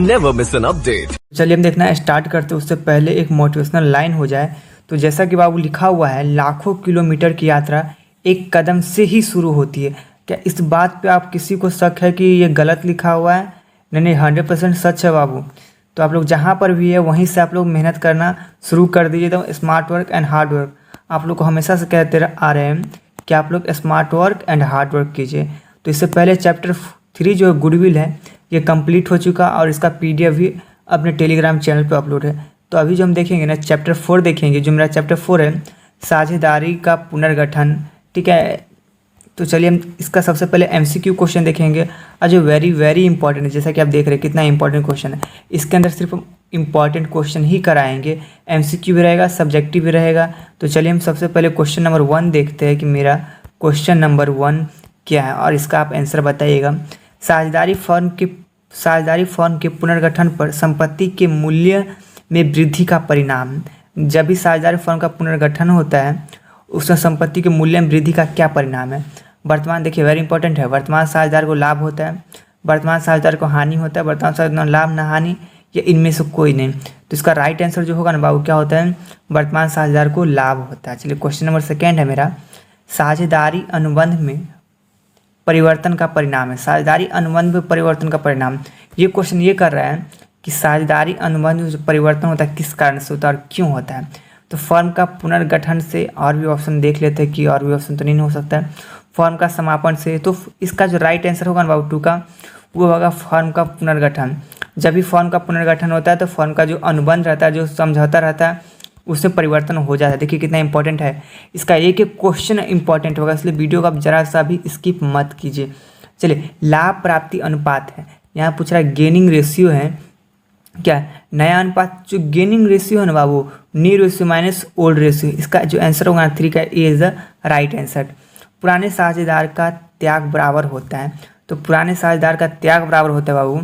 Never miss an update. चलिए हम देखना स्टार्ट करते। उससे पहले एक मोटिवेशनल लाइन हो जाए। तो जैसा कि बाबू लिखा हुआ है, लाखों किलोमीटर की यात्रा एक कदम से ही शुरू होती है। क्या इस बात पे आप किसी को शक है कि ये गलत लिखा हुआ है? नहीं, 100% सच है बाबू। तो आप लोग जहाँ पर भी है वहीं से आप लोग मेहनत करना शुरू कर दीजिए। तो smart work and hard work आप लोग को हमेशा से कहते आ रहे हैं कि आप लोग smart work and hard work कीजिए। तो इससे पहले चैप्टर 3 जो गुडविल है ये कंप्लीट हो चुका और इसका PDF भी अपने टेलीग्राम चैनल पे अपलोड है। तो अभी जो हम देखेंगे ना चैप्टर 4 देखेंगे, जो मेरा चैप्टर 4 है साझेदारी का पुनर्गठन। ठीक है, तो चलिए हम इसका सबसे पहले MCQ क्वेश्चन देखेंगे और जो वेरी इंपॉर्टेंट है। जैसा कि आप देख रहे हैं कितना इंपॉर्टेंट क्वेश्चन है। इसके अंदर सिर्फ इंपॉर्टेंट क्वेश्चन ही कराएंगे, MCQ भी रहेगा, सब्जेक्टिव भी रहेगा। तो चलिए हम सबसे पहले क्वेश्चन नंबर 1 देखते हैं कि मेरा क्वेश्चन नंबर 1 क्या है और इसका आप आंसर बताइएगा। साझेदारी फर्म के पुनर्गठन पर संपत्ति के मूल्य में वृद्धि का परिणाम। जब भी साझेदारी फर्म का पुनर्गठन होता है उसमें संपत्ति के मूल्य में वृद्धि का क्या परिणाम है। वर्तमान देखिए वेरी इंपॉर्टेंट है। वर्तमान साझेदार को लाभ होता है, वर्तमान साझेदार को हानि होता है, वर्तमान साझेदार लाभ न हानि या इनमें से कोई नहीं। तो इसका राइट आंसर जो होगा ना बाबू क्या होता है, वर्तमान साझेदार को लाभ होता है। चलिए क्वेश्चन नंबर 2 है मेरा, साझेदारी अनुबंध में परिवर्तन का परिणाम है। साझेदारी अनुबंध में परिवर्तन का परिणाम, ये क्वेश्चन ये कर रहा है कि साझेदारी अनुबंध में जो परिवर्तन होता है किस कारण से होता है और क्यों होता है। तो फर्म का पुनर्गठन से, और भी ऑप्शन देख लेते हैं कि और भी ऑप्शन तो नहीं हो सकता है। फर्म का समापन से, तो इसका जो राइट आंसर होगा ना बाबू 2 का वो होगा फर्म का पुनर्गठन। जब भी फर्म का पुनर्गठन होता है तो फर्म का जो अनुबंध रहता है, जो समझौता रहता है, उससे परिवर्तन हो जाता है। देखिए कितना इंपॉर्टेंट है, इसका एक क्वेश्चन इंपॉर्टेंट होगा, इसलिए वीडियो को आप जरा सा भी स्किप मत कीजिए। चलिए लाभ प्राप्ति अनुपात है, यहाँ पूछ रहा है गेनिंग रेशियो है क्या, नया अनुपात। जो गेनिंग रेशियो है ना बाबू, new ratio minus old ratio, इसका जो आंसर होगा 3 का A is the right answer. पुराने साझेदार का त्याग बराबर होता है, तो पुराने साझेदार का त्याग बराबर होता है बाबू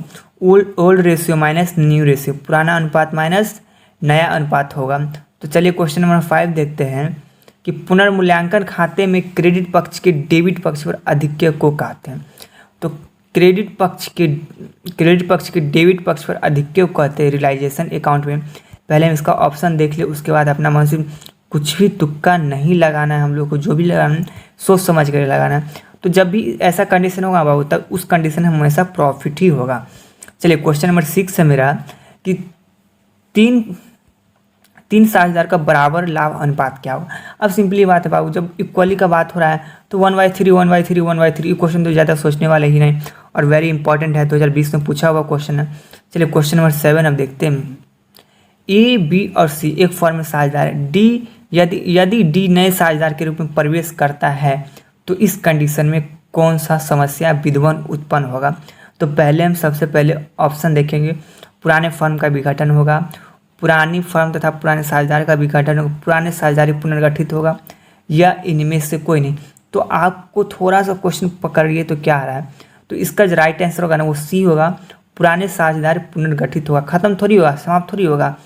old ratio minus new ratio, पुराना अनुपात माइनस नया अनुपात होगा। तो चलिए क्वेश्चन नंबर 5 देखते हैं कि पुनर्मूल्यांकन खाते में क्रेडिट पक्ष के डेबिट पक्ष पर आधिक्य को कहते हैं। तो क्रेडिट पक्ष के डेबिट पक्ष पर आधिक्य को कहते हैं रियलाइजेशन अकाउंट में। पहले हम इसका ऑप्शन देख ले, उसके बाद अपना मन से कुछ भी तुक्का नहीं लगाना है। हम लोग को जो भी लगाना है सोच समझ कर लगाना है। तो जब भी ऐसा कंडीशन होगा बाबू तब उस कंडीशन में हमेशा प्रॉफिट ही होगा। चलिए क्वेश्चन नंबर 6 है मेरा कि तीन साझेदार का बराबर लाभ अनुपात क्या होगा। अब सिंपली बात है बाबू, जब इक्वली का बात हो रहा है तो 1/3 1/3 1/3 क्वेश्चन तो ज़्यादा सोचने वाले ही नहीं और वेरी इंपॉर्टेंट है, 2020 में पूछा हुआ क्वेश्चन है। चलिए क्वेश्चन नंबर 7 अब देखते हैं। A, B और C एक फर्म में साझेदार है। D यदि D नए साझेदार के रूप में प्रवेश करता है तो इस कंडीशन में कौन सा समस्या विद्यमान उत्पन्न होगा। तो पहले हम सबसे पहले ऑप्शन देखेंगे, पुराने फर्म का विघटन होगा, पुरानी फर्म तथा पुराने साझेदार का विघटन होगा, पुराने साझेदारी पुनर्गठित होगा या इनमें से कोई नहीं। तो आपको थोड़ा सा क्वेश्चन पकड़िए तो क्या आ रहा है, तो इसका जो राइट आंसर होगा ना वो C होगा, पुराने साझेदार पुनर्गठित होगा। खत्म थोड़ी होगा, समाप्त थोड़ी होगा,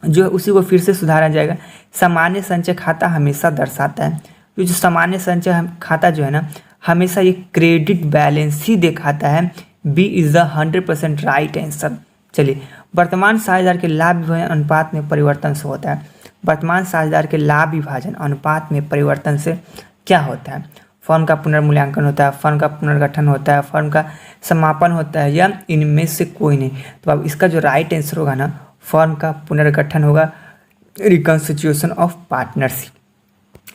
जो उसी को फिर से सुधारा जाएगा। सामान्य संचय खाता हमेशा दर्शाता है, जो सामान्य संचय खाता जो है ना हमेशा ये क्रेडिट बैलेंस ही दिखाता है। B is the 100% right answer. चलिए वर्तमान साझेदार के लाभ विभाजन अनुपात में परिवर्तन से होता है। वर्तमान साझेदार के लाभ विभाजन अनुपात में परिवर्तन से क्या होता है, फर्म का पुनर्मूल्यांकन होता है, फर्म का पुनर्गठन होता है, फर्म का समापन होता है या इनमें से कोई नहीं। तो अब इसका जो राइट आंसर होगा ना फर्म का पुनर्गठन होगा, रिकंस्टिट्यूशन ऑफ पार्टनरशिप।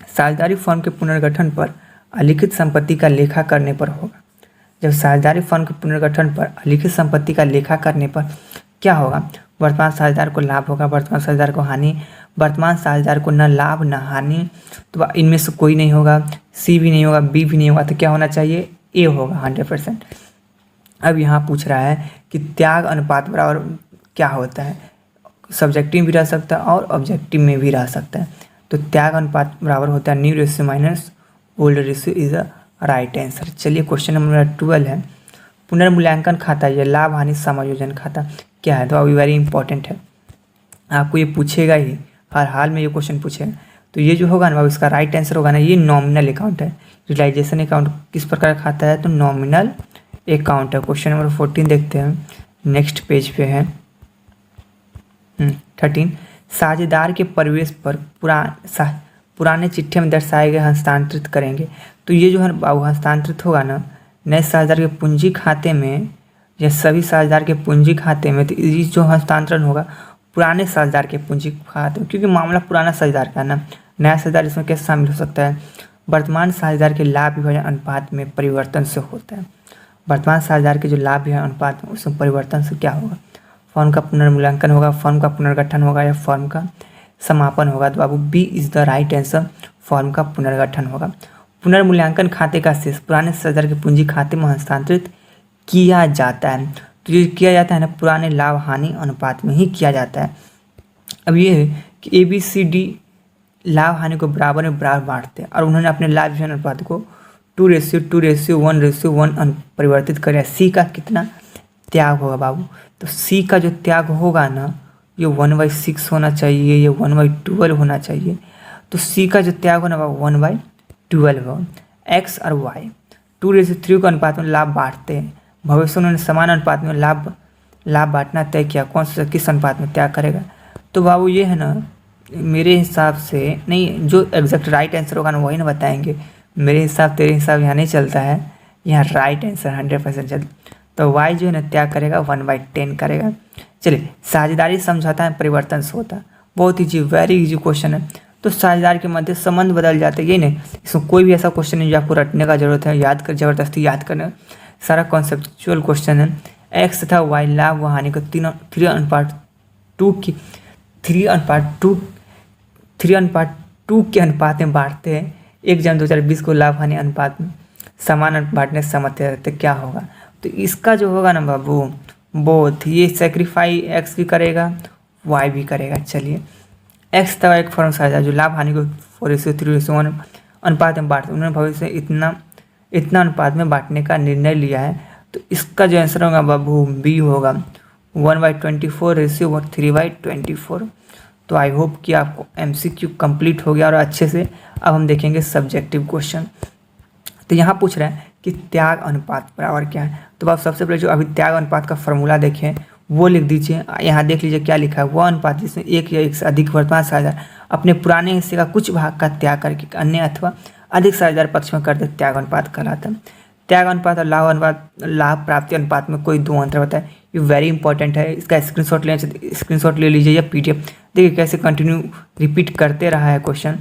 साझेदारी फर्म के पुनर्गठन पर अलिखित संपत्ति का लेखा करने पर होगा। जब साझेदारी फर्म के पुनर्गठन पर अलिखित संपत्ति का लेखा करने पर क्या होगा, वर्तमान साझेदार को लाभ होगा, वर्तमान साझेदार को हानि, वर्तमान साझेदार को न लाभ न हानि। तो इनमें से कोई नहीं होगा, C भी नहीं होगा, B भी नहीं होगा, तो क्या होना चाहिए, A होगा 100%। अब यहाँ पूछ रहा है कि त्याग अनुपात बराबर क्या होता है, सब्जेक्टिव भी रह सकता है और ऑब्जेक्टिव में भी रह सकता है। तो त्याग अनुपात बराबर होता है new ratio minus old ratio is the right answer. चलिए क्वेश्चन नंबर 12 है, पुनर्मूल्यांकन खाता या लाभ हानि समायोजन खाता क्या है। तो अभी वेरी इंपॉर्टेंट है, आपको ये पूछेगा ही, हर हाल में ये क्वेश्चन पूछेगा। तो ये जो होगा ना इसका राइट आंसर होगा ना, ये नॉमिनल अकाउंट है। रियलाइजेशन अकाउंट किस प्रकार का खाता है, तो नॉमिनल अकाउंट है। क्वेश्चन नंबर 14 देखते हैं, नेक्स्ट पेज पे है 13। साझेदार के प्रवेश पर पुराने चिट्ठी में दर्शाए गए हस्तांतरित करेंगे। तो ये जो है बाबू हस्तांतरित होगा ना नए साझेदार के पूंजी खाते में या सभी साझेदार के पूंजी खाते में, तो ये जो हस्तांतरण होगा पुराने साझेदार के पूंजी खाते में, क्योंकि मामला पुराना साझेदार का है ना। नया साझेदार इसमें कैसे शामिल हो सकता है? वर्तमान साझेदार के लाभ विभाजन अनुपात में परिवर्तन से होता है। वर्तमान साझेदार के जो लाभ विभाजन अनुपात में उसमें परिवर्तन से क्या होगा? फर्म का पुनर्मूल्यांकन होगा, फर्म का पुनर्गठन होगा या फर्म का समापन होगा। तो बाबू B is the right answer, firm का पुनर्गठन होगा। पुनर्मूल्यांकन खाते का शेष पुराने साझेदार के पूंजी खाते में हस्तांतरित किया जाता है। तो ये किया जाता है ना पुराने लाभ हानि अनुपात में ही किया जाता है। अब ये है कि ABCD लाभ हानि को बराबर में बराबर बांटते हैं और उन्होंने अपने लाभ विभाजन अनुपात को 2:1:1 परिवर्तित कर। सी का कितना त्याग होगा बाबू? तो सी का जो त्याग होगा ना ये 1/6 होना चाहिए, ये 1/12 होना चाहिए। तो सी का जो त्याग होना बाबू 1/12 होगा। एक्स और वाई 2:3 के अनुपात में लाभ बांटते हैं। भविष्य में उन्होंने समान अनुपात में लाभ बांटना तय किया। कौन सा किस अनुपात में त्याग करेगा? तो बाबू ये है ना मेरे हिसाब से नहीं, जो एग्जैक्ट राइट आंसर होगा ना वही ना बताएंगे। मेरे हिसाब तेरे हिसाब यहाँ नहीं चलता है, यहाँ राइट आंसर 100% चलता। तो वाई जो है ना त्याग करेगा 1/10 करेगा। चलिए साझेदारी समझौता में परिवर्तन से होता है। बहुत इजी, वेरी इजी क्वेश्चन है। तो साझेदार के मध्य संबंध बदल जाते हैं, ये नहीं, इसमें कोई भी ऐसा क्वेश्चन नहीं जो आपको रटने का जरूरत है, जबरदस्ती याद करना। सारा कॉन्सेप्चुअल क्वेश्चन है। एक्स तथा वाई लाभ व हानि को 3:2 के अनुपात में बांटते हैं। 1/2020 को लाभ हानि अनुपात में समान बांटने से सहमत रहते क्या होगा? तो इसका जो होगा ना बाबू बोथ, ये सेक्रीफाई एक्स भी करेगा वाई भी करेगा। चलिए एक्स तथा एक फर्म साझेदार जो लाभ हानि को 4:3:1 अनुपात में बांटते, उन्होंने भविष्य में इतना अनुपात में बांटने का निर्णय लिया है। तो इसका जो आंसर होगा बाबू बी होगा 1/24 3/24। तो आई होप कि आपको MCQ कंप्लीट हो गया और अच्छे से। अब हम देखेंगे सब्जेक्टिव क्वेश्चन। तो यहाँ पूछ रहा है कि त्याग अनुपात बराबर क्या है। तो आप सबसे पहले जो अभी त्याग अनुपात का फॉर्मूला देखें वो लिख दीजिए। यहाँ देख लीजिए क्या लिखा है, वह अनुपात जिसमें एक या एक से अधिक वर्तमान साझेदार अपने पुराने हिस्से का कुछ भाग का त्याग करके अन्य अथवा अधिक साझेदार पक्ष में करते त्याग अनुपात कहलाता है। त्याग अनुपात और लाभ प्राप्ति अनुपात में कोई दो अंतर होता है। ये वेरी इंपॉर्टेंट है, इसका स्क्रीनशॉट ले लीजिए या PDF। देखिए कैसे कंटिन्यू रिपीट करते रहा है क्वेश्चन।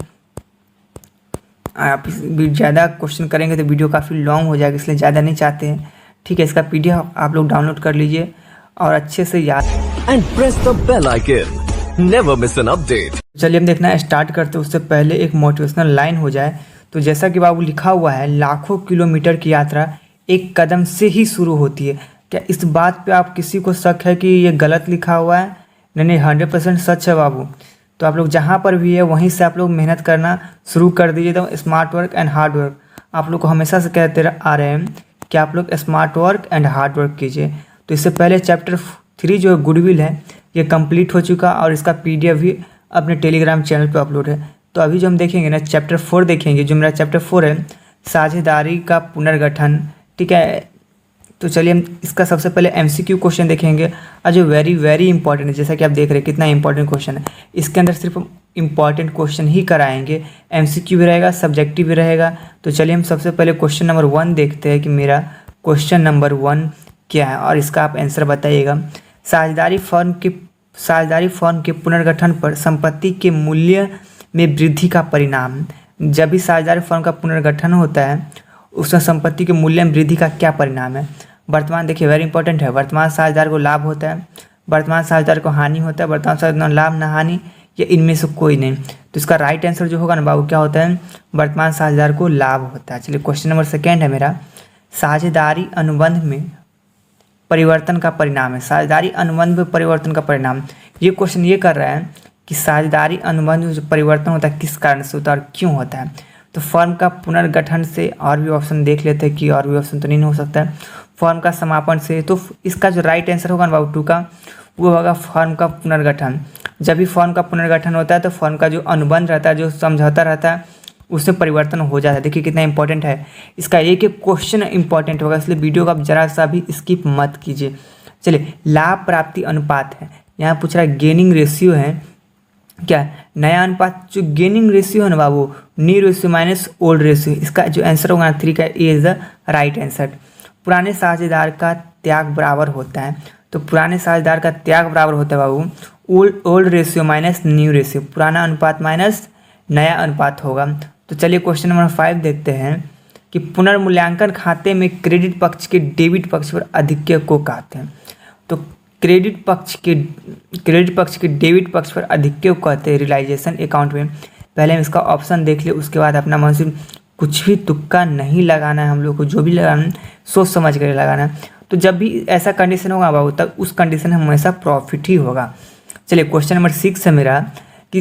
आप ज़्यादा क्वेश्चन करेंगे तो वीडियो काफ़ी लॉन्ग हो जाएगा, इसलिए ज़्यादा नहीं चाहते हैं। ठीक है, इसका PDF आप लोग डाउनलोड कर लीजिए और अच्छे से याद। And press the bell icon. Never miss an update. चलिए हम देखना स्टार्ट करते उससे पहले एक मोटिवेशनल लाइन हो जाए। तो जैसा कि बाबू लिखा हुआ है, लाखों किलोमीटर की यात्रा एक कदम से ही शुरू होती है। क्या इस बात पे आप किसी को शक है कि ये गलत लिखा हुआ है? नहीं, 100% सच है बाबू। तो आप लोग जहाँ पर भी है वहीं से आप लोग मेहनत करना शुरू कर दीजिए। तो smart work and hard work आप लोग को हमेशा से कहते आ रहे हैं कि आप लोग smart work and hard work कीजिए। तो इससे पहले चैप्टर 3 जो गुडविल है ये कंप्लीट हो चुका और इसका PDF भी अपने टेलीग्राम चैनल पे अपलोड है। तो अभी जो हम देखेंगे ना चैप्टर 4 देखेंगे, जो मेरा चैप्टर 4 है साझेदारी का पुनर्गठन। ठीक है, तो चलिए हम इसका सबसे पहले MCQ क्वेश्चन देखेंगे और जो वेरी वेरी इंपॉर्टेंट है। जैसा कि आप देख रहे हैं कितना इंपॉर्टेंट क्वेश्चन है। इसके अंदर सिर्फ इंपॉर्टेंट क्वेश्चन ही कराएंगे, MCQ भी रहेगा, सब्जेक्टिव भी रहेगा। तो चलिए हम सबसे पहले क्वेश्चन नंबर 1 देखते हैं कि मेरा क्वेश्चन नंबर 1 क्या है और इसका आप आंसर बताइएगा। साझेदारी फर्म के पुनर्गठन पर संपत्ति के मूल्य में वृद्धि का परिणाम। जब भी साझेदारी फर्म का पुनर्गठन होता है उसमें संपत्ति के मूल्य में वृद्धि का क्या परिणाम है? वर्तमान, देखिए वेरी इंपॉर्टेंट है, वर्तमान साझेदार को लाभ होता है, वर्तमान साझेदार को हानि होता है, वर्तमान साझेदार लाभ न हानि या इनमें से कोई नहीं। तो इसका राइट आंसर जो होगा ना बाबू क्या होता है? वर्तमान साझेदार को लाभ होता है। चलिए क्वेश्चन नंबर 2 है मेरा, साझेदारी अनुबंध में परिवर्तन का परिणाम है। साझेदारी अनुबंध में परिवर्तन का परिणाम, ये क्वेश्चन ये कर रहा है कि साझेदारी अनुबंध में जो परिवर्तन होता है किस कारण से होता है और क्यों होता है। तो फर्म का पुनर्गठन से, और भी ऑप्शन देख लेते हैं कि और भी ऑप्शन तो नहीं हो सकता है। फर्म का समापन से, तो इसका जो राइट आंसर होगा ना बाबू 2 का वो होगा फर्म का पुनर्गठन। जब भी फर्म का पुनर्गठन होता है तो फर्म का जो अनुबंध रहता है, जो समझौता रहता है, उसमें परिवर्तन हो जाता है। देखिए कितना इंपॉर्टेंट है, इसका एक एक क्वेश्चन इंपॉर्टेंट होगा, इसलिए वीडियो को आप जरा सा भी स्किप मत कीजिए। चलिए लाभ प्राप्ति अनुपात है, यहाँ पूछ रहा है गेनिंग रेशियो है क्या है, नया अनुपात जो गेनिंग रेशियो है ना बाबू, new ratio minus old ratio, इसका जो आंसर होगा ना 3 का A is the right answer. पुराने साझेदार का त्याग बराबर होता है, तो पुराने साझेदार का त्याग बराबर होता है बाबू old ratio minus new ratio, पुराना अनुपात माइनस नया अनुपात होगा। तो चलिए क्वेश्चन नंबर 5 देखते हैं कि पुनर्मूल्यांकन खाते में क्रेडिट पक्ष के डेबिट पक्ष पर अधिक्य को कहते हैं। तो क्रेडिट पक्ष के डेबिट पक्ष पर अधिक्य को कहते हैं रियलाइजेशन अकाउंट में। पहले हम इसका ऑप्शन देख ले, उसके बाद अपना मन से कुछ भी तुक्का नहीं लगाना है, हम लोग को जो भी लगाना है सोच समझ कर लगाना है। तो जब भी ऐसा कंडीशन होगा बाबू तब उस कंडीशन में हमेशा प्रॉफिट ही होगा। चलिए क्वेश्चन नंबर 6 है मेरा कि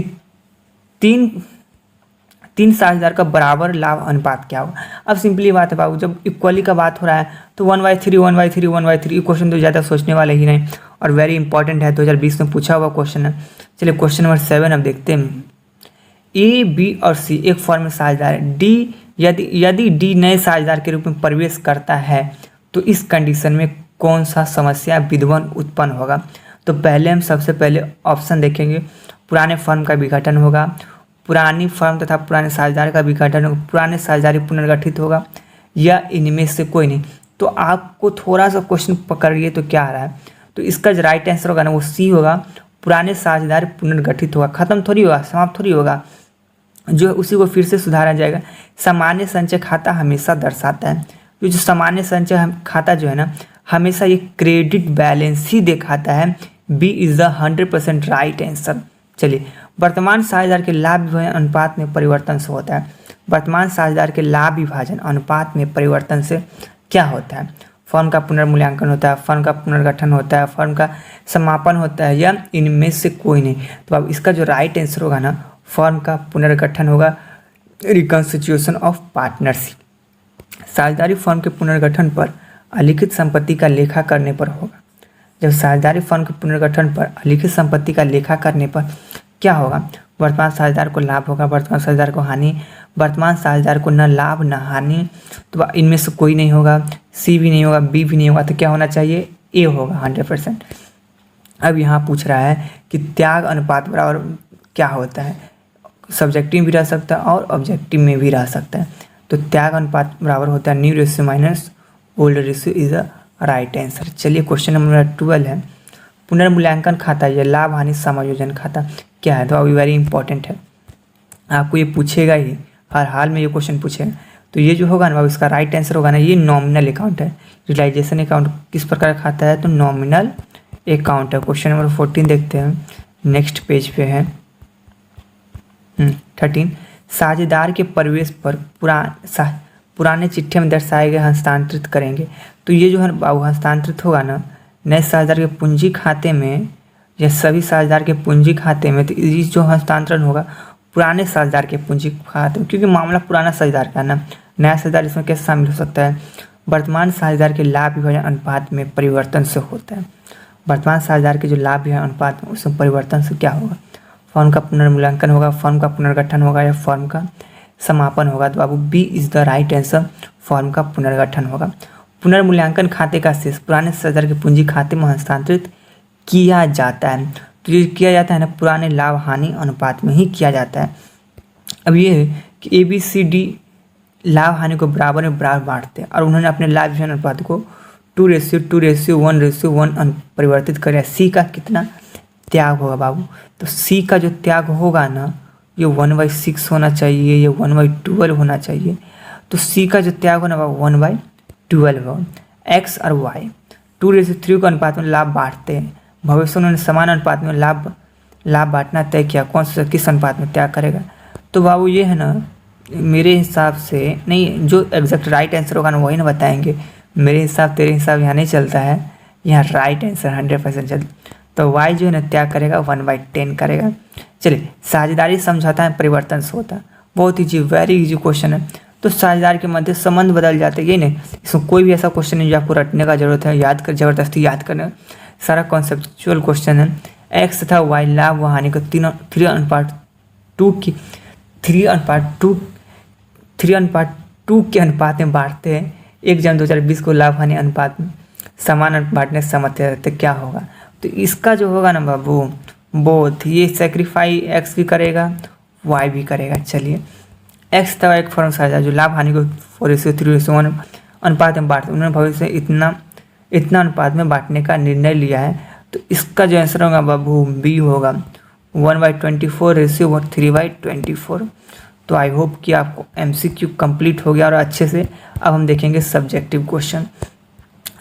तीन साझेदार का बराबर लाभ अनुपात क्या होगा। अब सिंपली बात है बाबू, जब इक्वली का बात हो रहा है तो 1/3 1/3 1/3, ये क्वेश्चन तो ज़्यादा सोचने वाले ही नहीं और वेरी इंपॉर्टेंट है, 2020 में पूछा हुआ क्वेश्चन है। चलिए क्वेश्चन नंबर 7 अब देखते हैं। ए, बी और सी एक फॉर्म में साझेदार है। डी यदि डी नए साझेदार के रूप में प्रवेश करता है तो इस कंडीशन में कौन सा समस्या विद्यमान उत्पन्न होगा। तो पहले हम सबसे पहले ऑप्शन देखेंगे, पुराने फर्म का विघटन होगा, पुरानी फर्म तथा पुराने साझेदार का विघटन होगा, पुराने साझेदारी पुनर्गठित होगा, या इनमें से कोई नहीं। तो आपको थोड़ा सा क्वेश्चन पकड़िए तो क्या आ रहा है, तो इसका जो राइट आंसर होगा ना वो सी होगा, पुराने साझेदार पुनर्गठित होगा, खत्म थोड़ी होगा, समाप्त थोड़ी होगा, जो उसी को फिर से सुधारा जाएगा। सामान्य संचय खाता हमेशा दर्शाता है, जो सामान्य संचय खाता जो है ना हमेशा ये क्रेडिट बैलेंस ही दिखाता है। B is the 100% right answer. चलिए, वर्तमान साझेदार के लाभ विभाजन अनुपात में परिवर्तन से होता है। वर्तमान साझेदार के लाभ विभाजन अनुपात में परिवर्तन से क्या होता है? फर्म का पुनर्मूल्यांकन होता है, फर्म का पुनर्गठन होता है, फर्म का समापन होता है, या इनमें से कोई नहीं। तो अब इसका जो राइट आंसर होगा ना फर्म का पुनर्गठन होगा, रिकंस्टिट्यूशन ऑफ पार्टनरशिप। साझेदारी फर्म के पुनर्गठन पर अलिखित संपत्ति का लेखा करने पर होगा। जब साझेदारी फर्म के पुनर्गठन पर अलिखित संपत्ति का लेखा करने पर क्या होगा? वर्तमान साझेदार को लाभ होगा, वर्तमान साझेदार को हानि, वर्तमान साझेदार को न लाभ न हानि। तो इनमें से कोई नहीं होगा, सी भी नहीं होगा, बी भी नहीं होगा, तो क्या होना चाहिए? ए होगा 100%। अब यहाँ पूछ रहा है कि त्याग अनुपात बराबर क्या होता है? सब्जेक्टिव भी रह सकता है और ऑब्जेक्टिव में भी रह सकता है। तो त्याग अनुपात बराबर होता है new ratio minus old ratio is the right answer. चलिए क्वेश्चन नंबर 12 है, पुनर्मूल्यांकन खाता या लाभ हानि समायोजन खाता क्या है? तो अभी वेरी इंपॉर्टेंट है, आपको ये पूछेगा ही, हर हाल में ये क्वेश्चन पूछेगा। तो ये जो होगा ना इसका राइट आंसर होगा ना, ये नॉमिनल अकाउंट है। रियलाइजेशन अकाउंट किस प्रकार का खाता है? तो नॉमिनल अकाउंट है। क्वेश्चन नंबर 14 देखते हैं, नेक्स्ट पेज पे है 13। साझेदार के प्रवेश पर पुराने चिट्ठी में दर्शाए गए हस्तांतरित करेंगे। तो ये जो है बाबू हस्तांतरित होगा ना नए साझेदार के पूंजी खाते में या सभी साझेदार के पूंजी खाते में, तो ये जो हस्तांतरण होगा पुराने साझेदार के पूंजी खाते में, क्योंकि मामला पुराना साझेदार का ना, नया साझेदार इसमें कैसे शामिल हो सकता है? वर्तमान साझेदार के लाभ विभाजन अनुपात में परिवर्तन से होता है। वर्तमान साझेदार के जो लाभ विभाजन अनुपात में उसमें परिवर्तन से क्या होगा? फर्म का पुनर्मूल्यांकन होगा, फर्म का पुनर्गठन होगा, या फर्म का समापन होगा। तो बाबू B is the right answer, firm का पुनर्गठन होगा। पुनर्मूल्यांकन खाते का शेष पुराने साझेदार के पूंजी खाते में हस्तांतरित किया जाता है। तो ये किया जाता है ना पुराने लाभ हानि अनुपात में ही किया जाता है। अब ये है कि ABCD लाभ हानि को बराबर में बराबर बांटते हैं और उन्होंने अपने लाभ विभाजन अनुपात को 2:1:1 परिवर्तित कर। सी का कितना त्याग होगा बाबू? तो सी का जो त्याग होगा ना ये 1/6 होना चाहिए, ये 1/12 होना चाहिए। तो सी का जो त्याग होना बाबू 1/12 होगा। एक्स और वाई 2:3 के अनुपात में लाभ बांटते हैं। भविष्य में उन्होंने समान अनुपात में लाभ बांटना तय किया, कौन सा किस अनुपात में त्याग करेगा? तो बाबू ये है ना मेरे हिसाब से नहीं, जो एग्जैक्ट राइट आंसर होगा ना वही ना बताएंगे। मेरे हिसाब तेरे हिसाब यहाँ नहीं चलता है, यहाँ राइट आंसर 100% चलता। तो वाई जो है ना त्याग करेगा 1/10 करेगा। चलिए, साझेदारी समझौता में परिवर्तन से होता है। बहुत ही वेरी इजी क्वेश्चन है। तो साझेदार के मध्य संबंध बदल जाते हैं, ये नहीं, इसमें कोई भी ऐसा क्वेश्चन नहीं जो आपको रटने का जरूरत है, जबरदस्ती याद करना। सारा कॉन्सेप्चुअल क्वेश्चन है। एक्स तथा वाई लाभ व हानि को 3:2 के अनुपात में बांटते हैं। 1/2020 को लाभ हानि अनुपात में समान बांटने से सहमत रहते क्या होगा? तो इसका जो होगा ना बाबू बोथ, ये सेक्रीफाई एक्स भी करेगा वाई भी करेगा। चलिए एक्स था एक फर्म साझा जो लाभ हानि को 4:3:1 अनुपात में बांटते, उन्होंने भविष्य में इतना अनुपात में बांटने का निर्णय लिया है। तो इसका जो आंसर होगा बाबू बी होगा 1/24 3/24। तो आई होप कि आपको MCQ कंप्लीट हो गया और अच्छे से। अब हम देखेंगे सब्जेक्टिव क्वेश्चन।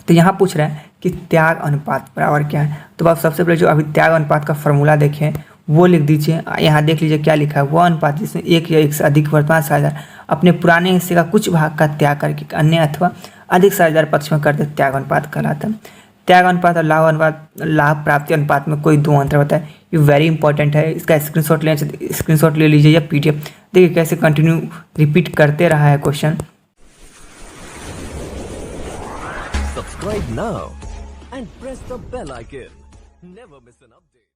तो यहाँ पूछ रहे हैं कि त्याग अनुपात बराबर क्या है। तो आप सबसे पहले जो अभी त्याग अनुपात का फॉर्मूला देखें वो लिख दीजिए। यहाँ देख लीजिए क्या लिखा है, वह अनुपात जिसमें एक या एक से अधिक वर्तमान साझेदार अपने पुराने हिस्से का कुछ भाग का त्याग करके अन्य अथवा अधिक साझेदार पक्ष में करते त्याग अनुपात कहलाता है। त्याग अनुपात और लाभ प्राप्ति अनुपात में कोई दो अंतर होता है, ये वेरी इंपॉर्टेंट है। इसका स्क्रीनशॉट ले लीजिए या PDF। देखिए कैसे कंटिन्यू रिपीट करते रहा है question. Subscribe now and press the bell icon. Never miss an update.